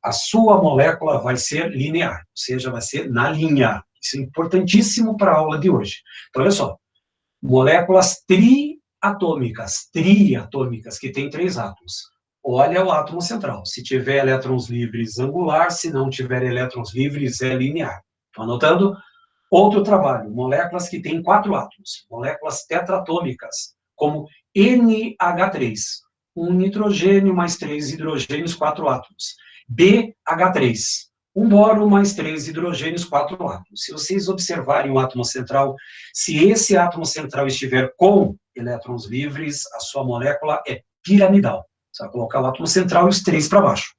a sua molécula vai ser linear, ou seja, vai ser na linha. Isso é importantíssimo para a aula de hoje. Então, olha só, moléculas triatômicas, que têm 3 átomos. Olha o átomo central. Se tiver elétrons livres, angular. Se não tiver elétrons livres, é linear. Estou anotando? Outro trabalho, moléculas que têm 4 átomos, moléculas tetratômicas, como NH3, um nitrogênio mais 3 hidrogênios, 4 átomos. BH3, um boro mais 3 hidrogênios, 4 átomos. Se vocês observarem o átomo central, se esse átomo central estiver com elétrons livres, a sua molécula é piramidal. Você vai colocar o átomo central e os 3 para baixo.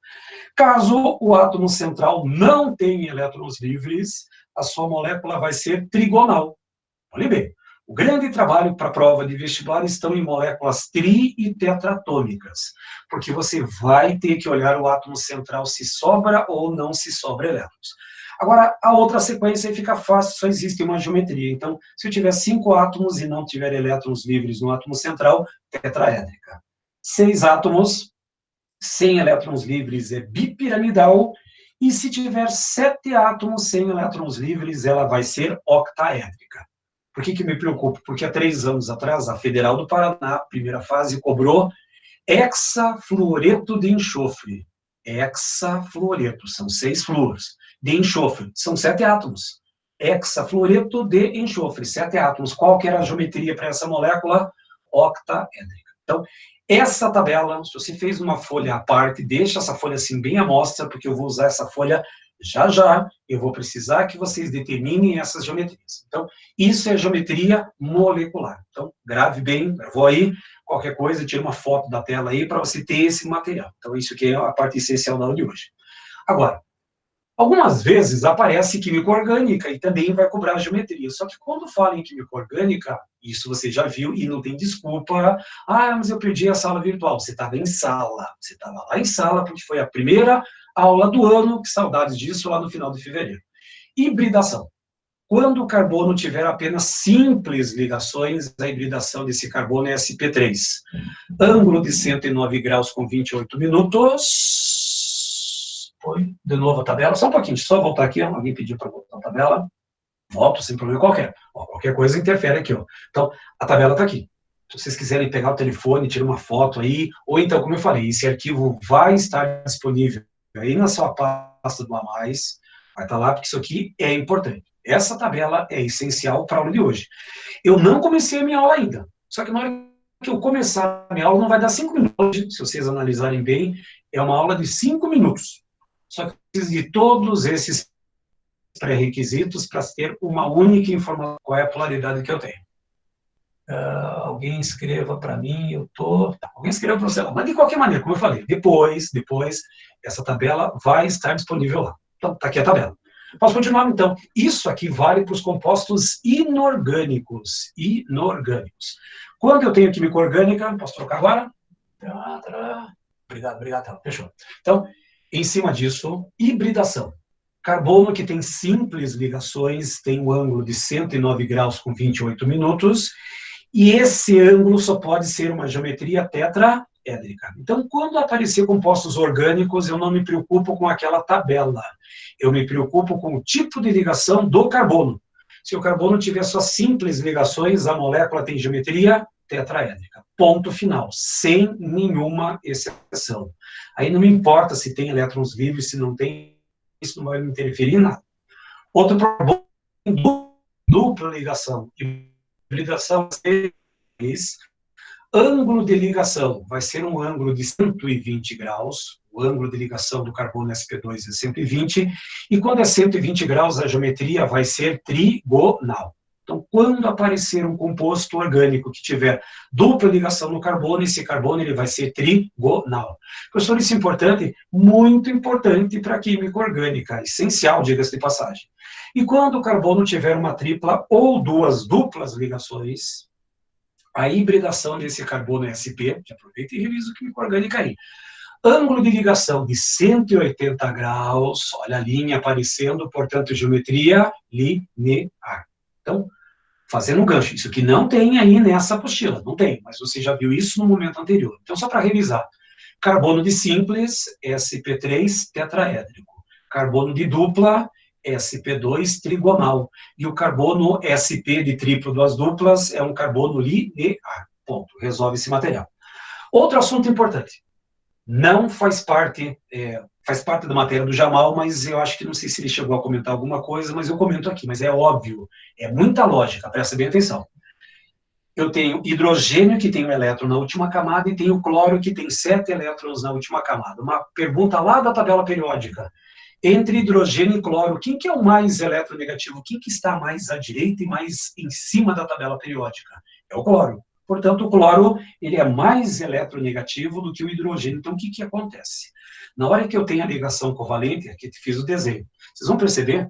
Caso o átomo central não tenha elétrons livres, a sua molécula vai ser trigonal. Olha bem, o grande trabalho para a prova de vestibular estão em moléculas tri e tetratômicas, porque você vai ter que olhar o átomo central se sobra ou não se sobra elétrons. Agora, a outra sequência aí fica fácil, só existe uma geometria. Então, se eu tiver 5 átomos e não tiver elétrons livres no átomo central, tetraédrica. 6 átomos, sem elétrons livres, é bipiramidal, e se tiver 7 átomos sem elétrons livres, ela vai ser octaédrica. Por que me preocupo? Porque há 3 anos atrás, a Federal do Paraná, primeira fase, cobrou hexafluoreto de enxofre. Hexafluoreto, são 6 fluoros. De enxofre, são 7 átomos. Hexafluoreto de enxofre, 7 átomos. Qual que era a geometria para essa molécula? Octaédrica. Então, essa tabela, se você fez uma folha à parte, deixa essa folha assim bem à mostra, porque eu vou usar essa folha já já, eu vou precisar que vocês determinem essas geometrias. Então, isso é geometria molecular. Então, grave bem, gravou aí, qualquer coisa, tira uma foto da tela aí para você ter esse material. Então, isso aqui é a parte essencial da aula de hoje. Agora, algumas vezes aparece química orgânica e também vai cobrar geometria. Só que quando fala em química orgânica, isso você já viu e não tem desculpa. Ah, mas eu perdi a sala virtual. Você estava em sala. Você estava lá em sala porque foi a primeira aula do ano, que saudades disso, lá no final de fevereiro. Hibridação. Quando o carbono tiver apenas simples ligações, a hibridação desse carbono é sp3. Ângulo de 109 graus com 28 minutos. Foi, de novo a tabela, só um pouquinho, só voltar aqui, ó. Alguém pediu para voltar a tabela, volto sem problema qualquer, ó, qualquer coisa interfere aqui, ó. Então, a tabela está aqui, se vocês quiserem pegar o telefone, tirar uma foto aí, ou então, como eu falei, esse arquivo vai estar disponível aí na sua pasta do A+, vai estar lá, porque isso aqui é importante. Essa tabela é essencial para a aula de hoje. Eu não comecei a minha aula ainda, só que na hora que eu começar a minha aula, não vai dar 5 minutos, se vocês analisarem bem, é uma aula de 5 minutos. Só que eu preciso de todos esses pré-requisitos para ter uma única informação, qual é a polaridade que eu tenho. Alguém escreva para mim, alguém escreva para você lá, mas de qualquer maneira, como eu falei, depois, essa tabela vai estar disponível lá. Então, está aqui a tabela. Posso continuar, então. Isso aqui vale para os compostos inorgânicos. Quando eu tenho química orgânica, posso trocar agora? Obrigado, fechou. Então, em cima disso, hibridação. Carbono que tem simples ligações, tem um ângulo de 109 graus com 28 minutos, e esse ângulo só pode ser uma geometria tetraédrica. Então, quando aparecer compostos orgânicos, eu não me preocupo com aquela tabela. Eu me preocupo com o tipo de ligação do carbono. Se o carbono tiver só simples ligações, a molécula tem geometria tetraédrica. Ponto final, sem nenhuma exceção. Aí não me importa se tem elétrons livres, se não tem, isso não vai me interferir em nada. Outro problema, dupla ligação. Hibridação, ângulo de ligação vai ser um ângulo de 120 graus, o ângulo de ligação do carbono sp2 é 120, e quando é 120 graus, a geometria vai ser trigonal. Então, quando aparecer um composto orgânico que tiver dupla ligação no carbono, esse carbono ele vai ser trigonal. Professor, isso é importante? Muito importante para a química orgânica, essencial, diga-se de passagem. E quando o carbono tiver uma tripla ou duas duplas ligações, a hibridação desse carbono SP, aproveita e revisa a química orgânica aí. Ângulo de ligação de 180 graus, olha a linha aparecendo, portanto, geometria linear. Então, fazendo um gancho, isso que não tem aí nessa apostila, não tem, mas você já viu isso no momento anterior. Então, só para revisar, carbono de simples, sp3 tetraédrico. Carbono de dupla, sp2 trigonal. E o carbono sp de triplo duas duplas é um carbono linear. Ponto. Resolve esse material. Outro assunto importante. Não faz parte, faz parte da matéria do Jamal, mas eu acho que não sei se ele chegou a comentar alguma coisa, mas eu comento aqui, mas é óbvio, é muita lógica, presta bem atenção. Eu tenho hidrogênio, que tem um elétron na última camada, e tenho cloro, que tem 7 elétrons na última camada. Uma pergunta lá da tabela periódica. Entre hidrogênio e cloro, quem que é o mais eletronegativo? Quem que está mais à direita e mais em cima da tabela periódica? É o cloro. Portanto, o cloro ele é mais eletronegativo do que o hidrogênio. Então, o que que acontece? Na hora que eu tenho a ligação covalente, aqui fiz o desenho, vocês vão perceber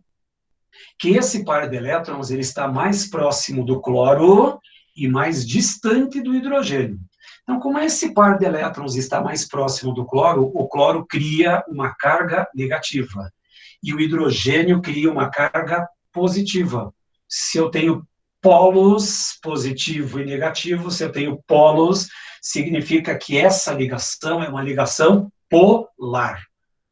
que esse par de elétrons ele está mais próximo do cloro e mais distante do hidrogênio. Então, como esse par de elétrons está mais próximo do cloro, o cloro cria uma carga negativa e o hidrogênio cria uma carga positiva. Se eu tenho polos positivo e negativo, se eu tenho polos, significa que essa ligação é uma ligação polar.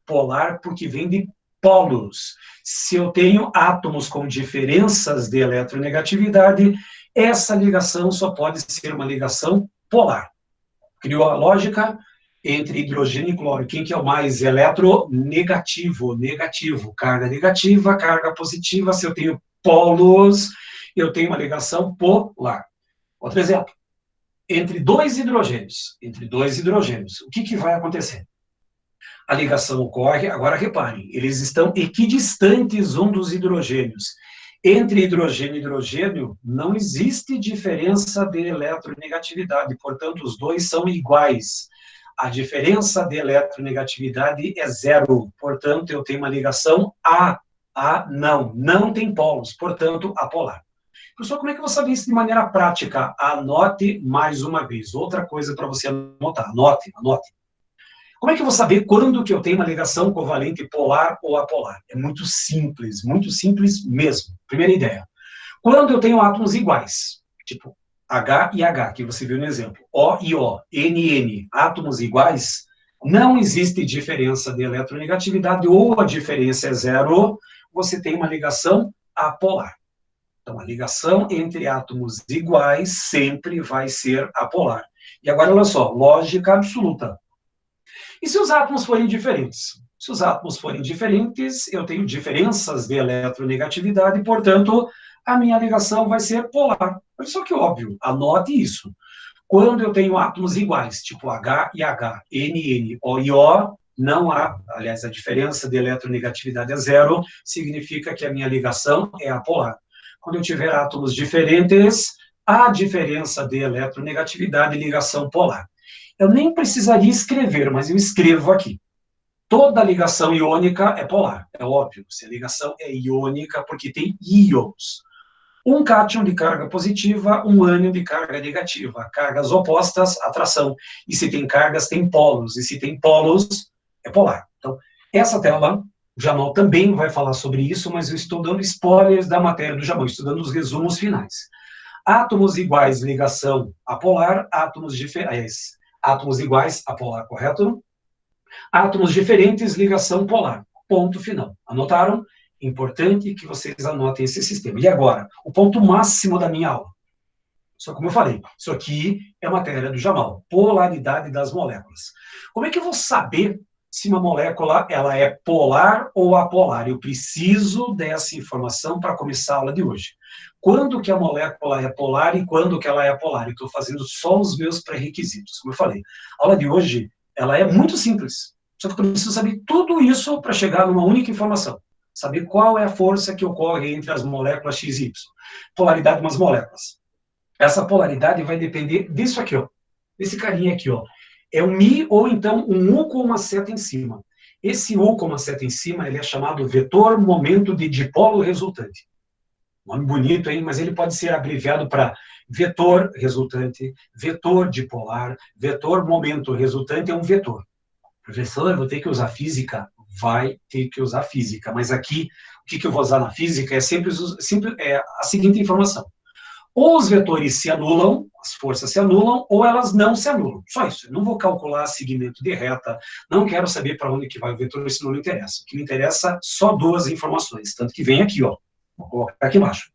Polar porque vem de polos. Se eu tenho átomos com diferenças de eletronegatividade, essa ligação só pode ser uma ligação polar. Criou a lógica entre hidrogênio e cloro. Quem que é o mais eletronegativo? Negativo. Carga negativa, carga positiva. Se eu tenho polos, eu tenho uma ligação polar. Outro exemplo. Entre dois hidrogênios, o que que vai acontecer? A ligação ocorre, agora reparem, eles estão equidistantes um dos hidrogênios. Entre hidrogênio e hidrogênio, não existe diferença de eletronegatividade, portanto, os dois são iguais. A diferença de eletronegatividade é zero, portanto, eu tenho uma ligação não tem polos, portanto, apolar. Professor, como é que eu vou saber isso de maneira prática? Anote mais uma vez. Outra coisa para você anotar, anote. Como é que eu vou saber quando que eu tenho uma ligação covalente polar ou apolar? É muito simples mesmo. Primeira ideia. Quando eu tenho átomos iguais, tipo H e H, que você viu no exemplo, O e O, N e N, átomos iguais, não existe diferença de eletronegatividade, ou a diferença é zero, você tem uma ligação apolar. Então, a ligação entre átomos iguais sempre vai ser apolar. E agora, olha só, lógica absoluta. E se os átomos forem diferentes? Se os átomos forem diferentes, eu tenho diferenças de eletronegatividade, portanto, a minha ligação vai ser polar. Olha só que óbvio, anote isso. Quando eu tenho átomos iguais, tipo H e H, N e N, O e O, não há, aliás, a diferença de eletronegatividade é zero, significa que a minha ligação é apolar. Quando eu tiver átomos diferentes, há diferença de eletronegatividade e ligação polar. Eu nem precisaria escrever, mas eu escrevo aqui. Toda ligação iônica é polar, é óbvio. Se a ligação é iônica, porque tem íons. Um cátion de carga positiva, um ânion de carga negativa. Cargas opostas, atração. E se tem cargas, tem polos. E se tem polos, é polar. Então, essa tela, o Jamal também vai falar sobre isso, mas eu estou dando spoilers da matéria do Jamal, estou dando os resumos finais. Átomos iguais, ligação apolar, átomos diferentes, átomos iguais, apolar, correto? Átomos diferentes, ligação polar. Ponto final. Anotaram? Importante que vocês anotem esse sistema. E agora, o ponto máximo da minha aula. Só como eu falei, isso aqui é matéria do Jamal, polaridade das moléculas. Como é que eu vou saber se uma molécula ela é polar ou apolar? Eu preciso dessa informação para começar a aula de hoje. Quando que a molécula é polar e quando que ela é apolar? Eu estou fazendo só os meus pré-requisitos, como eu falei. A aula de hoje, ela é muito simples. Só que eu preciso saber tudo isso para chegar numa única informação. Saber qual é a força que ocorre entre as moléculas X e Y. Polaridade de umas moléculas. Essa polaridade vai depender disso aqui, ó. Desse carinha aqui, ó. É um Mi ou então um U com uma seta em cima. Esse U com uma seta em cima, ele é chamado vetor momento de dipolo resultante. Nome bonito, hein? Mas ele pode ser abreviado para vetor resultante, vetor dipolar, vetor momento resultante, é um vetor. Professor, eu vou ter que usar física? Vai ter que usar física. Mas aqui, o que eu vou usar na física é sempre a seguinte informação. Ou os vetores se anulam, as forças se anulam, ou elas não se anulam. Só isso. Eu não vou calcular segmento de reta, não quero saber para onde que vai o vetor, isso não me interessa. O que me interessa, só duas informações, tanto que vem aqui, ó. Vou colocar aqui embaixo.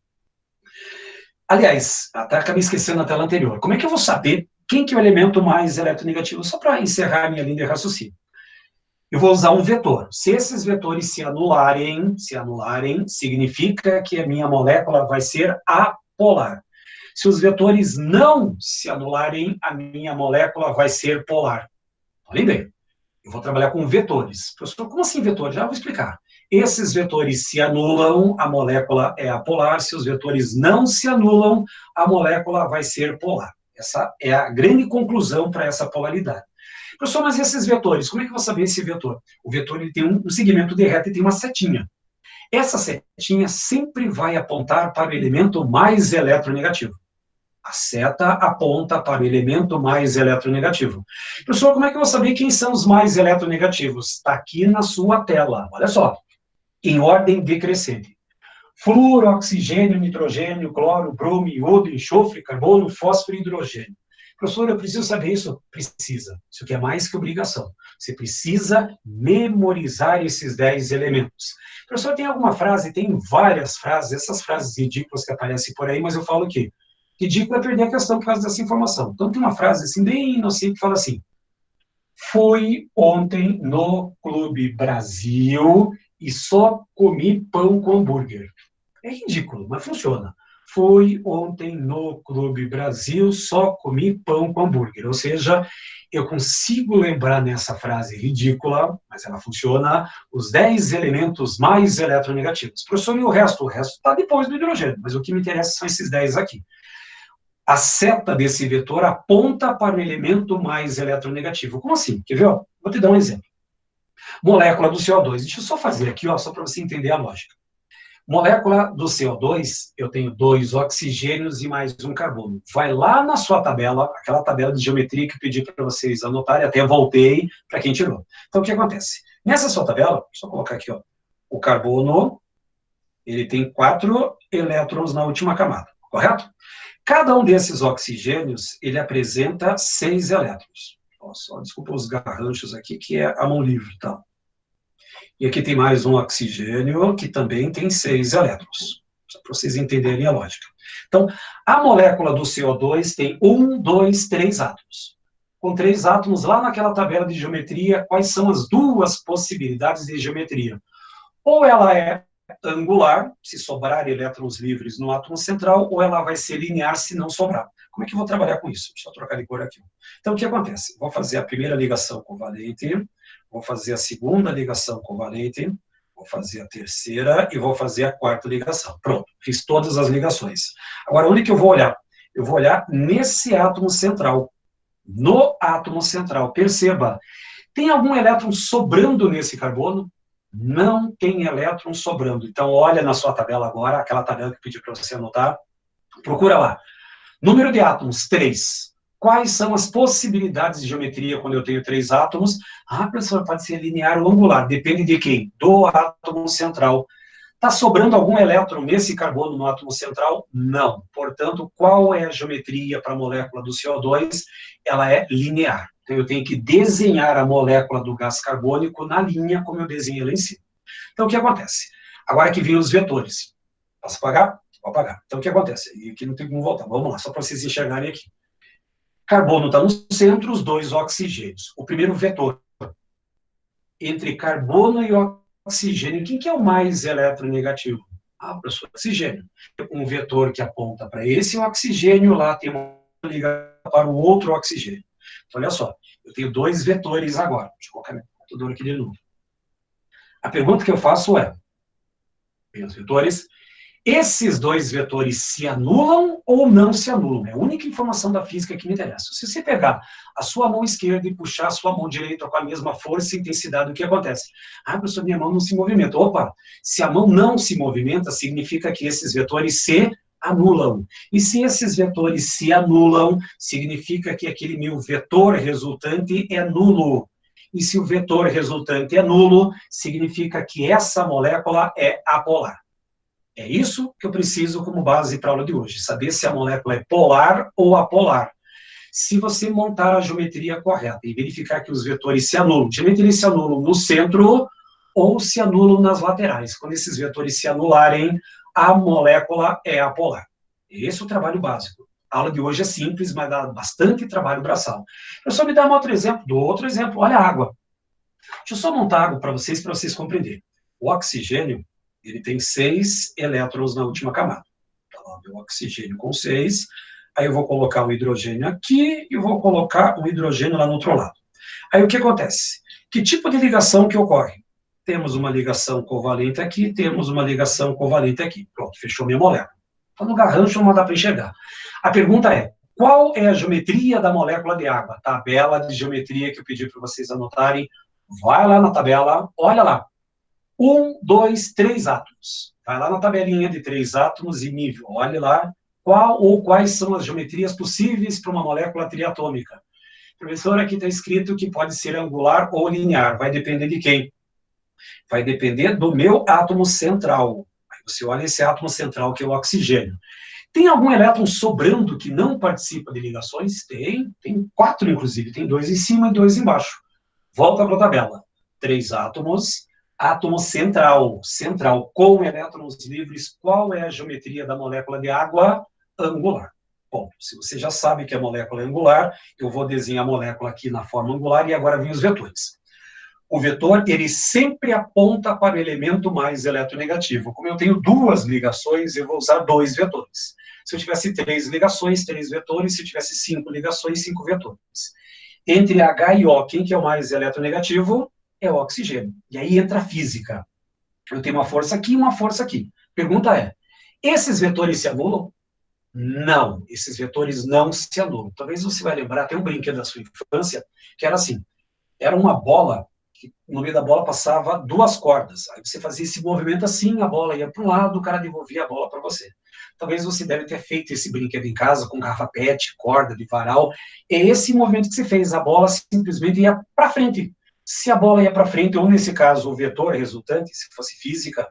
Aliás, até acabei esquecendo na tela anterior. Como é que eu vou saber quem que é o elemento mais eletronegativo? Só para encerrar a minha linha de raciocínio. Eu vou usar um vetor. Se esses vetores se anularem, significa que a minha molécula vai ser apolar. Se os vetores não se anularem, a minha molécula vai ser polar. Olhem bem, eu vou trabalhar com vetores. Professor, como assim vetores? Já vou explicar. Esses vetores se anulam, a molécula é apolar. Se os vetores não se anulam, a molécula vai ser polar. Essa é a grande conclusão para essa polaridade. Professor, mas esses vetores, como é que eu vou saber esse vetor? O vetor ele tem um segmento de reta e tem uma setinha. Essa setinha sempre vai apontar para o elemento mais eletronegativo. A seta aponta para o elemento mais eletronegativo. Professor, como é que eu vou saber quem são os mais eletronegativos? Está aqui na sua tela. Olha só. Em ordem decrescente. Flúor, oxigênio, nitrogênio, cloro, bromo, iodo, enxofre, carbono, fósforo e hidrogênio. Professor, eu preciso saber isso? Precisa. Isso aqui é mais que obrigação. Você precisa memorizar esses 10 elementos. Professor, tem alguma frase? Tem várias frases, essas frases ridículas que aparecem por aí, mas eu falo que ridículo é perder a questão por causa dessa informação. Então tem uma frase assim, bem inocente, que fala assim: fui ontem no Clube Brasil e só comi pão com hambúrguer. É ridículo, mas funciona. Fui ontem no Clube Brasil, só comi pão com hambúrguer. Ou seja, eu consigo lembrar nessa frase ridícula, mas ela funciona, os 10 elementos mais eletronegativos. Professor, e o resto? O resto está depois do hidrogênio, mas o que me interessa são esses 10 aqui. A seta desse vetor aponta para o elemento mais eletronegativo. Como assim? Quer ver? Vou te dar um exemplo. Molécula do CO2. Deixa eu só fazer aqui, só para você entender a lógica. Molécula do CO2, eu tenho 2 oxigênios e mais um carbono. Vai lá na sua tabela, aquela tabela de geometria que eu pedi para vocês anotarem, até voltei para quem tirou. Então, o que acontece? Nessa sua tabela, deixa eu colocar aqui, o carbono, ele tem 4 elétrons na última camada, correto? Cada um desses oxigênios, ele apresenta 6 elétrons. Só desculpa os garranchos aqui, que é a mão livre, tá? E aqui tem mais um oxigênio, que também tem 6 elétrons. Só para vocês entenderem a lógica. Então, a molécula do CO2 tem 1, 2, 3 átomos. Com 3 átomos, lá naquela tabela de geometria, quais são as duas possibilidades de geometria? Ou ela é angular, se sobrar elétrons livres no átomo central, ou ela vai ser linear se não sobrar. Como é que eu vou trabalhar com isso? Deixa eu trocar de cor aqui. Então, o que acontece? Vou fazer a primeira ligação covalente, vou fazer a segunda ligação covalente, vou fazer a terceira e vou fazer a quarta ligação. Pronto, fiz todas as ligações. Agora, onde que eu vou olhar? Eu vou olhar nesse átomo central. No átomo central. Perceba, tem algum elétron sobrando nesse carbono? Não tem elétron sobrando. Então, olha na sua tabela agora, aquela tabela que eu pedi para você anotar. Procura lá. Número de átomos, 3. Quais são as possibilidades de geometria quando eu tenho 3 átomos? Ah, professor, pode ser linear ou angular. Depende de quem? Do átomo central. Está sobrando algum elétron nesse carbono no átomo central? Não. Portanto, qual é a geometria para a molécula do CO2? Ela é linear. Então, eu tenho que desenhar a molécula do gás carbônico na linha como eu desenhei lá em cima. Então, o que acontece? Agora que vem os vetores. Posso apagar? Vou apagar. Então, o que acontece? E aqui não tem como voltar. Vamos lá, só para vocês enxergarem aqui. Carbono está no centro, os 2 oxigênios. O primeiro vetor. Entre carbono e oxigênio, quem que é o mais eletronegativo? Ah, professor, oxigênio. Um vetor que aponta para esse oxigênio, lá tem uma ligação para o outro oxigênio. Então, olha só, eu tenho 2 vetores agora. Deixa eu colocar meu computador aqui de novo. A pergunta que eu faço é, os vetores, esses 2 vetores se anulam ou não se anulam? É a única informação da física que me interessa. Se você pegar a sua mão esquerda e puxar a sua mão direita com a mesma força e intensidade, o que acontece? Ah, professor, minha mão não se movimenta. Opa, se a mão não se movimenta, significa que esses vetores se anulam. E se esses vetores se anulam, significa que aquele meu vetor resultante é nulo. E se o vetor resultante é nulo, significa que essa molécula é apolar. É isso que eu preciso como base para a aula de hoje, saber se a molécula é polar ou apolar. Se você montar a geometria correta e verificar que os vetores se anulam, geralmente eles se anulam no centro ou se anulam nas laterais. Quando esses vetores se anularem, a molécula é apolar. Esse é o trabalho básico. A aula de hoje é simples, mas dá bastante trabalho braçal. Eu só me dar um outro exemplo, olha a água. Deixa eu só montar água para vocês compreenderem. O oxigênio, ele tem 6 elétrons na última camada. Tá lá, o oxigênio com 6. Aí eu vou colocar o hidrogênio aqui e vou colocar o hidrogênio lá no outro lado. Aí o que acontece? Que tipo de ligação que ocorre? Temos uma ligação covalente aqui, temos uma ligação covalente aqui. Pronto, fechou minha molécula. Está no garrancho, não dá para enxergar. A pergunta é, qual é a geometria da molécula de água? Tabela de geometria que eu pedi para vocês anotarem. Vai lá na tabela, olha lá. 1, 2, 3 átomos. Vai lá na tabelinha de 3 átomos e nível. Olha lá qual ou quais são as geometrias possíveis para uma molécula triatômica. Professor, aqui está escrito que pode ser angular ou linear. Vai depender de quem? Vai depender do meu átomo central. Aí você olha esse átomo central, que é o oxigênio. Tem algum elétron sobrando que não participa de ligações? Tem 4, inclusive. Tem 2 em cima e 2 embaixo. Volta para a tabela. 3 átomos, átomo central, com elétrons livres. Qual é a geometria da molécula de água? Angular. Bom, se você já sabe que a molécula é angular, eu vou desenhar a molécula aqui na forma angular e agora vem os vetores. O vetor, ele sempre aponta para o elemento mais eletronegativo. Como eu tenho 2 ligações, eu vou usar 2 vetores. Se eu tivesse 3 ligações, 3 vetores. Se eu tivesse 5 ligações, 5 vetores. Entre H e O, quem que é o mais eletronegativo? É o oxigênio. E aí entra a física. Eu tenho uma força aqui e uma força aqui. Pergunta é, esses vetores se anulam? Não, esses vetores não se anulam. Talvez você vai lembrar, tem um brinquedo da sua infância, que era assim, era uma bola, que no meio da bola passava 2 cordas. Aí você fazia esse movimento assim, a bola ia para um lado, o cara devolvia a bola para você. Talvez você deve ter feito esse brinquedo em casa, com garrafa PET, corda de varal. É esse movimento que você fez, a bola simplesmente ia para frente. Se a bola ia para frente, ou nesse caso o vetor resultante, se fosse física,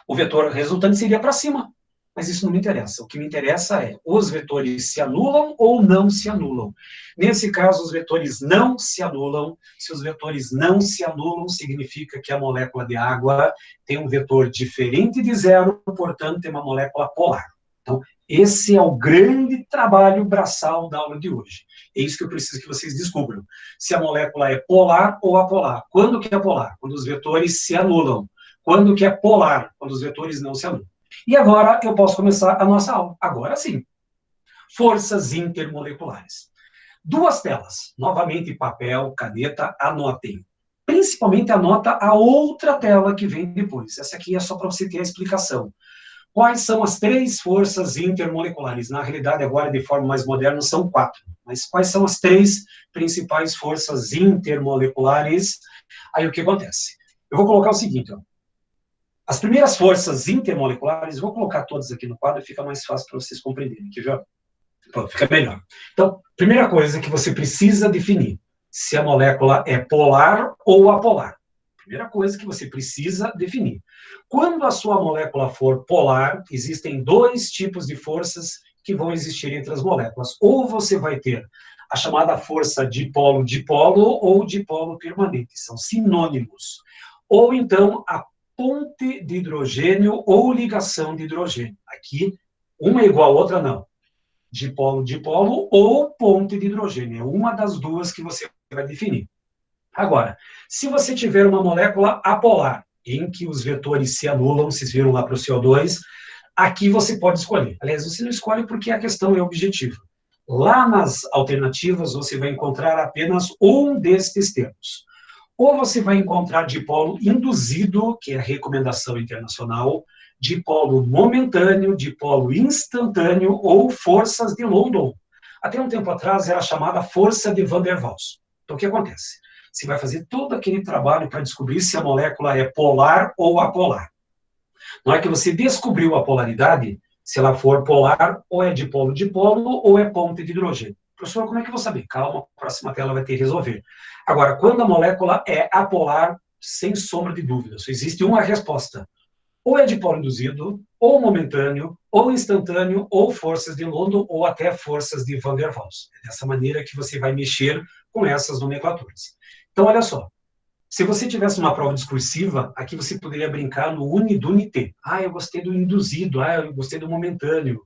o vetor resultante seria para cima. Mas isso não me interessa. O que me interessa é, os vetores se anulam ou não se anulam? Nesse caso, os vetores não se anulam. Se os vetores não se anulam, significa que a molécula de água tem um vetor diferente de zero, portanto, tem uma molécula polar. Então, esse é o grande trabalho braçal da aula de hoje. É isso que eu preciso que vocês descubram. Se a molécula é polar ou apolar. Quando que é polar? Quando os vetores se anulam. Quando que é polar? Quando os vetores não se anulam. E agora eu posso começar a nossa aula. Agora sim. Forças intermoleculares. Duas telas, novamente papel, caneta, anotem. Principalmente anota a outra tela que vem depois. Essa aqui é só para você ter a explicação. Quais são as três forças intermoleculares? Na realidade, agora, de forma mais moderna, são 4. Mas quais são as três principais forças intermoleculares? Aí o que acontece? Eu vou colocar o seguinte, ó. As primeiras forças intermoleculares, vou colocar todas aqui no quadro, fica mais fácil para vocês compreenderem. Aqui já fica melhor. Então, primeira coisa que você precisa definir, se a molécula é polar ou apolar. Primeira coisa que você precisa definir. Quando a sua molécula for polar, existem dois tipos de forças que vão existir entre as moléculas. Ou você vai ter a chamada força dipolo-dipolo ou dipolo permanente, são sinônimos. Ou então a ponte de hidrogênio ou ligação de hidrogênio. Aqui, uma é igual a outra, não. Dipolo-dipolo ou ponte de hidrogênio. É uma das duas que você vai definir. Agora, se você tiver uma molécula apolar, em que os vetores se anulam, vocês viram lá para o CO2, aqui você pode escolher. Aliás, você não escolhe porque a questão é objetiva. Lá nas alternativas, você vai encontrar apenas um destes termos. Ou você vai encontrar dipolo induzido, que é a recomendação internacional, dipolo momentâneo, dipolo instantâneo ou forças de London. Até um tempo atrás era chamada força de Van der Waals. Então, o que acontece? Você vai fazer todo aquele trabalho para descobrir se a molécula é polar ou apolar. Na hora que você descobriu a polaridade, se ela for polar, ou é dipolo-dipolo, ou é ponte de hidrogênio. Professor, como é que eu vou saber? Calma, a próxima tela vai ter que resolver. Agora, quando a molécula é apolar, sem sombra de dúvida, só existe uma resposta. Ou é dipolo induzido, ou momentâneo, ou instantâneo, ou forças de London, ou até forças de Van der Waals. É dessa maneira que você vai mexer com essas nomenclaturas. Então, olha só. Se você tivesse uma prova discursiva, aqui você poderia brincar no uni do unité. Ah, eu gostei do induzido. Ah, eu gostei do momentâneo.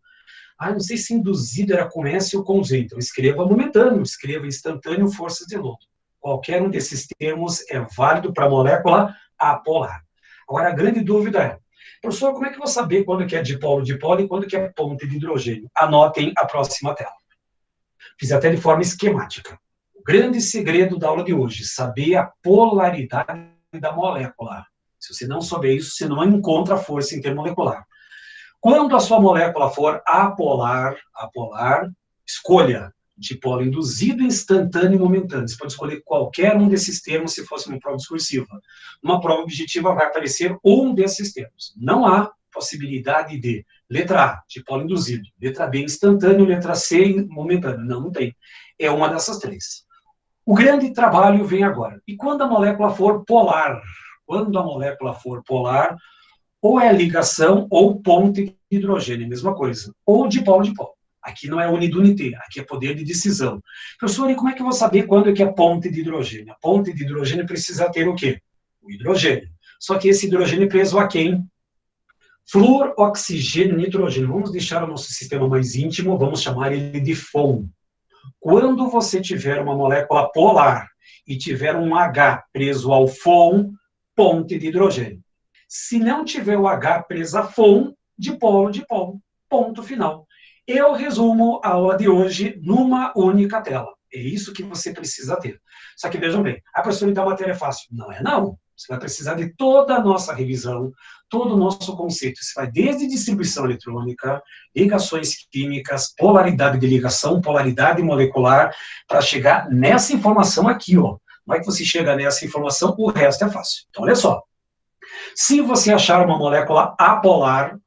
Ah, não sei se induzido era com S ou com Z. Então, escreva momentâneo, escreva instantâneo, forças de London. Qualquer um desses termos é válido para a molécula apolar. Agora, a grande dúvida é, professor, como é que eu vou saber quando que é dipolo-dipolo e quando que é ponte de hidrogênio? Anotem a próxima tela. Fiz até de forma esquemática. O grande segredo da aula de hoje, saber a polaridade da molécula. Se você não souber isso, você não encontra a força intermolecular. Quando a sua molécula for apolar, escolha dipolo induzido, instantâneo e momentâneo. Você pode escolher qualquer um desses termos se fosse uma prova discursiva. Numa prova objetiva vai aparecer um desses termos. Não há possibilidade de letra A, dipolo induzido, letra B, instantâneo, letra C, momentâneo. Não, não tem. É uma dessas três. O grande trabalho vem agora. E quando a molécula for polar? Quando a molécula for polar, ou é ligação ou ponte de hidrogênio, a mesma coisa. Ou dipolo-dipolo. Aqui não é unidunité, aqui é poder de decisão. Professor, e como é que eu vou saber quando é que é ponte de hidrogênio? A ponte de hidrogênio precisa ter o quê? O hidrogênio. Só que esse hidrogênio é preso a quem? Flúor, oxigênio, nitrogênio. Vamos deixar o nosso sistema mais íntimo, vamos chamar ele de FON. Quando você tiver uma molécula polar e tiver um H preso ao FON, ponte de hidrogênio. Se não tiver o H preso a FON, dipolo, ponto final. Eu resumo a aula de hoje numa única tela. É isso que você precisa ter. Só que vejam bem, a professora então a matéria é fácil. Não é não. Você vai precisar de toda a nossa revisão, todo o nosso conceito. Você vai desde distribuição eletrônica, ligações químicas, polaridade de ligação, polaridade molecular, para chegar nessa informação aqui, ó. Na hora que você chega nessa informação, o resto é fácil. Então, olha só. Se você achar uma molécula apolar,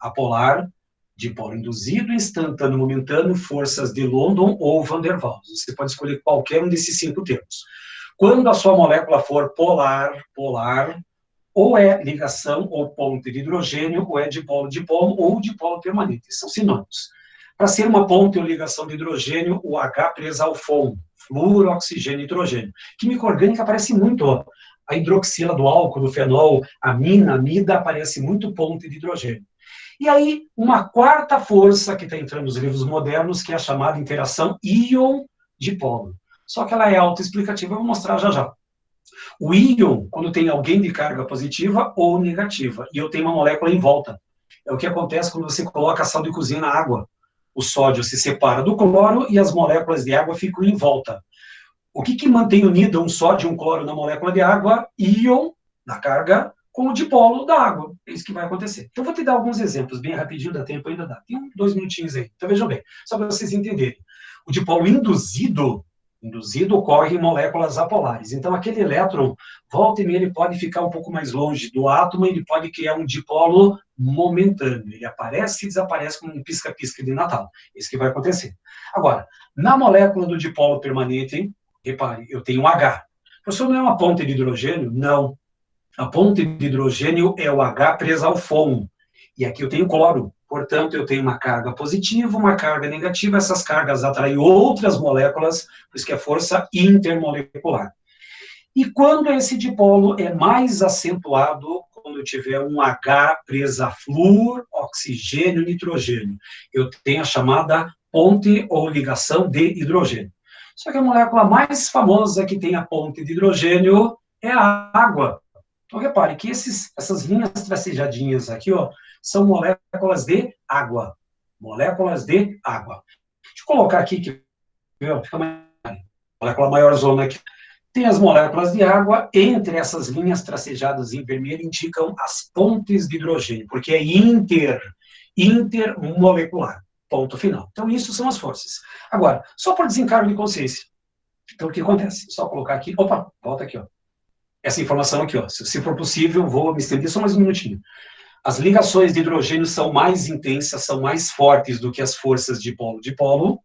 dipolo induzido, instantâneo, momentâneo, forças de London ou Van der Waals. Você pode escolher qualquer um desses 5 termos. Quando a sua molécula for polar, ou é ligação ou ponte de hidrogênio, ou é dipolo ou dipolo permanente. São sinônimos. Para ser uma ponte ou ligação de hidrogênio, o H presa ao FON, flúor, oxigênio e nitrogênio. Química orgânica aparece muito, ó. A hidroxila do álcool, do fenol, amina, amida, aparece muito ponte de hidrogênio. E aí, uma quarta força que está entrando nos livros modernos, que é a chamada interação íon-dipolo. Só que ela é autoexplicativa, eu vou mostrar já já. O íon, quando tem alguém de carga positiva ou negativa, e eu tenho uma molécula em volta. É o que acontece quando você coloca sal de cozinha na água. o sódio se separa do cloro e as moléculas de água ficam em volta. O que mantém unido um sódio e um cloro na molécula de água? Íon da carga com o dipolo da água. É isso que vai acontecer. Então, vou te dar alguns exemplos, bem rapidinho, dá tempo ainda dá. Tem 2 minutinhos aí. Então, vejam bem, só para vocês entenderem. O dipolo induzido ocorre em moléculas apolares. Então, aquele elétron, volta e meia, ele pode ficar um pouco mais longe do átomo, ele pode criar um dipolo momentâneo. Ele aparece e desaparece como um pisca-pisca de Natal. É isso que vai acontecer. Agora, na molécula do dipolo permanente, repare, eu tenho um H. Professor, não é uma ponte de hidrogênio? Não. A ponte de hidrogênio é o H presalfon. E aqui eu tenho cloro. Portanto, eu tenho uma carga positiva, uma carga negativa. Essas cargas atraem outras moléculas, por isso que é força intermolecular. E quando esse dipolo é mais acentuado, quando eu tiver um H presa flúor, oxigênio, nitrogênio, eu tenho a chamada ponte ou ligação de hidrogênio. Só que a molécula mais famosa que tem a ponte de hidrogênio é a água. Então, repare que essas linhas tracejadinhas aqui, ó, são moléculas de água. Moléculas de água. Deixa eu colocar aqui, que fica mais... molécula maior zona aqui. Tem as moléculas de água, entre essas linhas tracejadas em vermelho, indicam as pontes de hidrogênio, porque é intermolecular. Ponto final. Então, isso são as forças. Agora, só por desencargo de consciência. Então, o que acontece? Só colocar aqui, opa, volta aqui, ó. Essa informação aqui, ó. Se for possível, vou me estender só mais um minutinho. As ligações de hidrogênio são mais intensas, são mais fortes do que as forças dipolo-dipolo,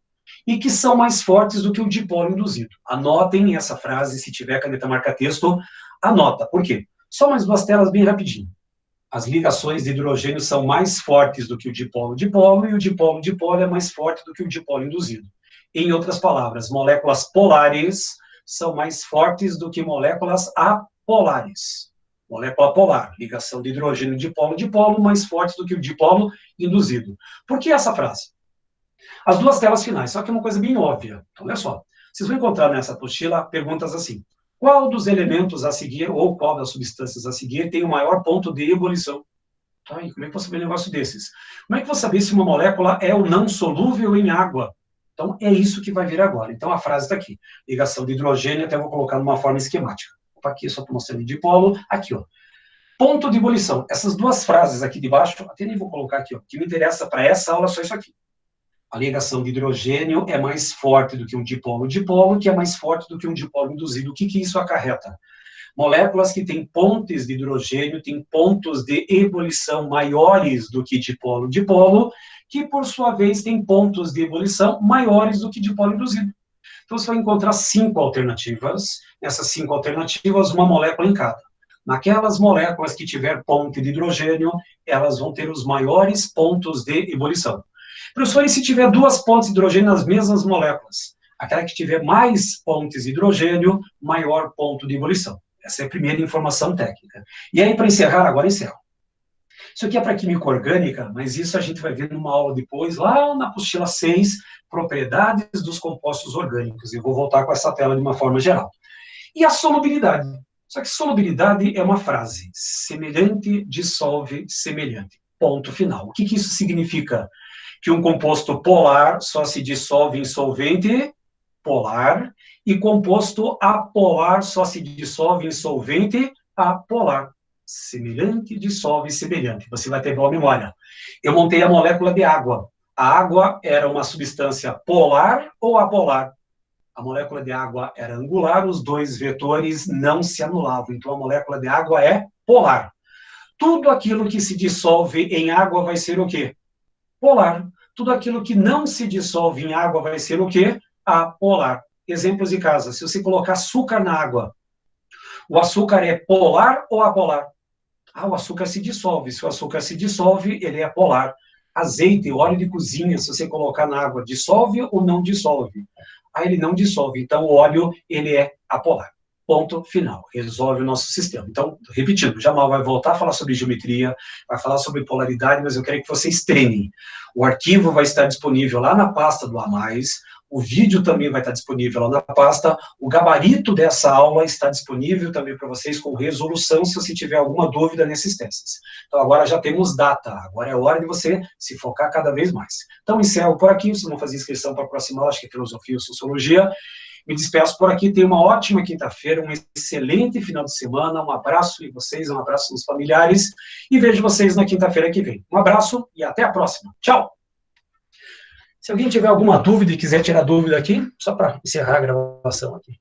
e que são mais fortes do que o dipolo induzido. Anotem essa frase, se tiver caneta marca-texto, anota. Por quê? Só mais 2 telas bem rapidinho. As ligações de hidrogênio são mais fortes do que o dipolo-dipolo, e o dipolo-dipolo é mais forte do que o dipolo induzido. Em outras palavras, moléculas polares são mais fortes do que moléculas apolares. Molécula polar, ligação de hidrogênio dipolo-dipolo, mais forte do que o dipolo induzido. Por que essa frase? As 2 telas finais, só que é uma coisa bem óbvia. Então, olha só. Vocês vão encontrar nessa apostila perguntas assim. Qual dos elementos a seguir, ou qual das substâncias a seguir, tem o maior ponto de ebulição? Tá, e como é que eu vou saber um negócio desses? Como é que eu vou saber se uma molécula é ou não solúvel em água? Então, é isso que vai vir agora. Então, a frase está aqui. Ligação de hidrogênio, até vou colocar numa forma esquemática. Opa, aqui, só para mostrar o dipolo. Aqui, ó. Ponto de ebulição. Essas 2 frases aqui de baixo, até nem vou colocar aqui, ó. O que me interessa para essa aula é só isso aqui. A ligação de hidrogênio é mais forte do que um dipolo-dipolo, que é mais forte do que um dipolo induzido. O que isso acarreta? Moléculas que têm pontes de hidrogênio têm pontos de ebulição maiores do que dipolo-dipolo, que, por sua vez, têm pontos de ebulição maiores do que dipolo induzido. Então, você vai encontrar 5 alternativas. Nessas 5 alternativas, uma molécula em cada. Naquelas moléculas que tiver ponte de hidrogênio, elas vão ter os maiores pontos de ebulição. Professor, e se tiver 2 pontes de hidrogênio nas mesmas moléculas? Aquela que tiver mais pontes de hidrogênio, maior ponto de ebulição. Essa é a primeira informação técnica. E aí, para encerrar, agora encerro. Isso aqui é para química orgânica, mas isso a gente vai ver numa aula depois, lá na apostila 6, propriedades dos compostos orgânicos. Eu vou voltar com essa tela de uma forma geral. E a solubilidade. Só que solubilidade é uma frase. Semelhante dissolve semelhante. Ponto final. O que isso significa? Que um composto polar só se dissolve em solvente polar, e composto apolar só se dissolve em solvente apolar. Semelhante dissolve semelhante. Você vai ter boa memória. Eu montei a molécula de água. A água era uma substância polar ou apolar? A molécula de água era angular, os 2 vetores não se anulavam. Então, a molécula de água é polar. Tudo aquilo que se dissolve em água vai ser o quê? Polar. Tudo aquilo que não se dissolve em água vai ser o quê? Apolar. Exemplos de casa. Se você colocar açúcar na água, o açúcar é polar ou apolar? O açúcar se dissolve. Se o açúcar se dissolve, ele é polar. Azeite, óleo de cozinha, se você colocar na água, dissolve ou não dissolve? Ele não dissolve. Então, o óleo, ele é apolar. Ponto final. Resolve o nosso sistema. Então, repetindo, Jamal vai voltar a falar sobre geometria, vai falar sobre polaridade, mas eu quero que vocês treinem. O arquivo vai estar disponível lá na pasta do A+, o vídeo também vai estar disponível lá na pasta, o gabarito dessa aula está disponível também para vocês com resolução, se você tiver alguma dúvida nesses testes. Então, agora já temos data, agora é hora de você se focar cada vez mais. Então, encerro por aqui, vocês vão fazer inscrição para a próxima aula, acho que é Filosofia ou Sociologia. Me despeço por aqui, tenha uma ótima quinta-feira, um excelente final de semana, um abraço em vocês, um abraço nos familiares, e vejo vocês na quinta-feira que vem. Um abraço e até a próxima. Tchau! Se alguém tiver alguma dúvida e quiser tirar dúvida aqui, só para encerrar a gravação aqui.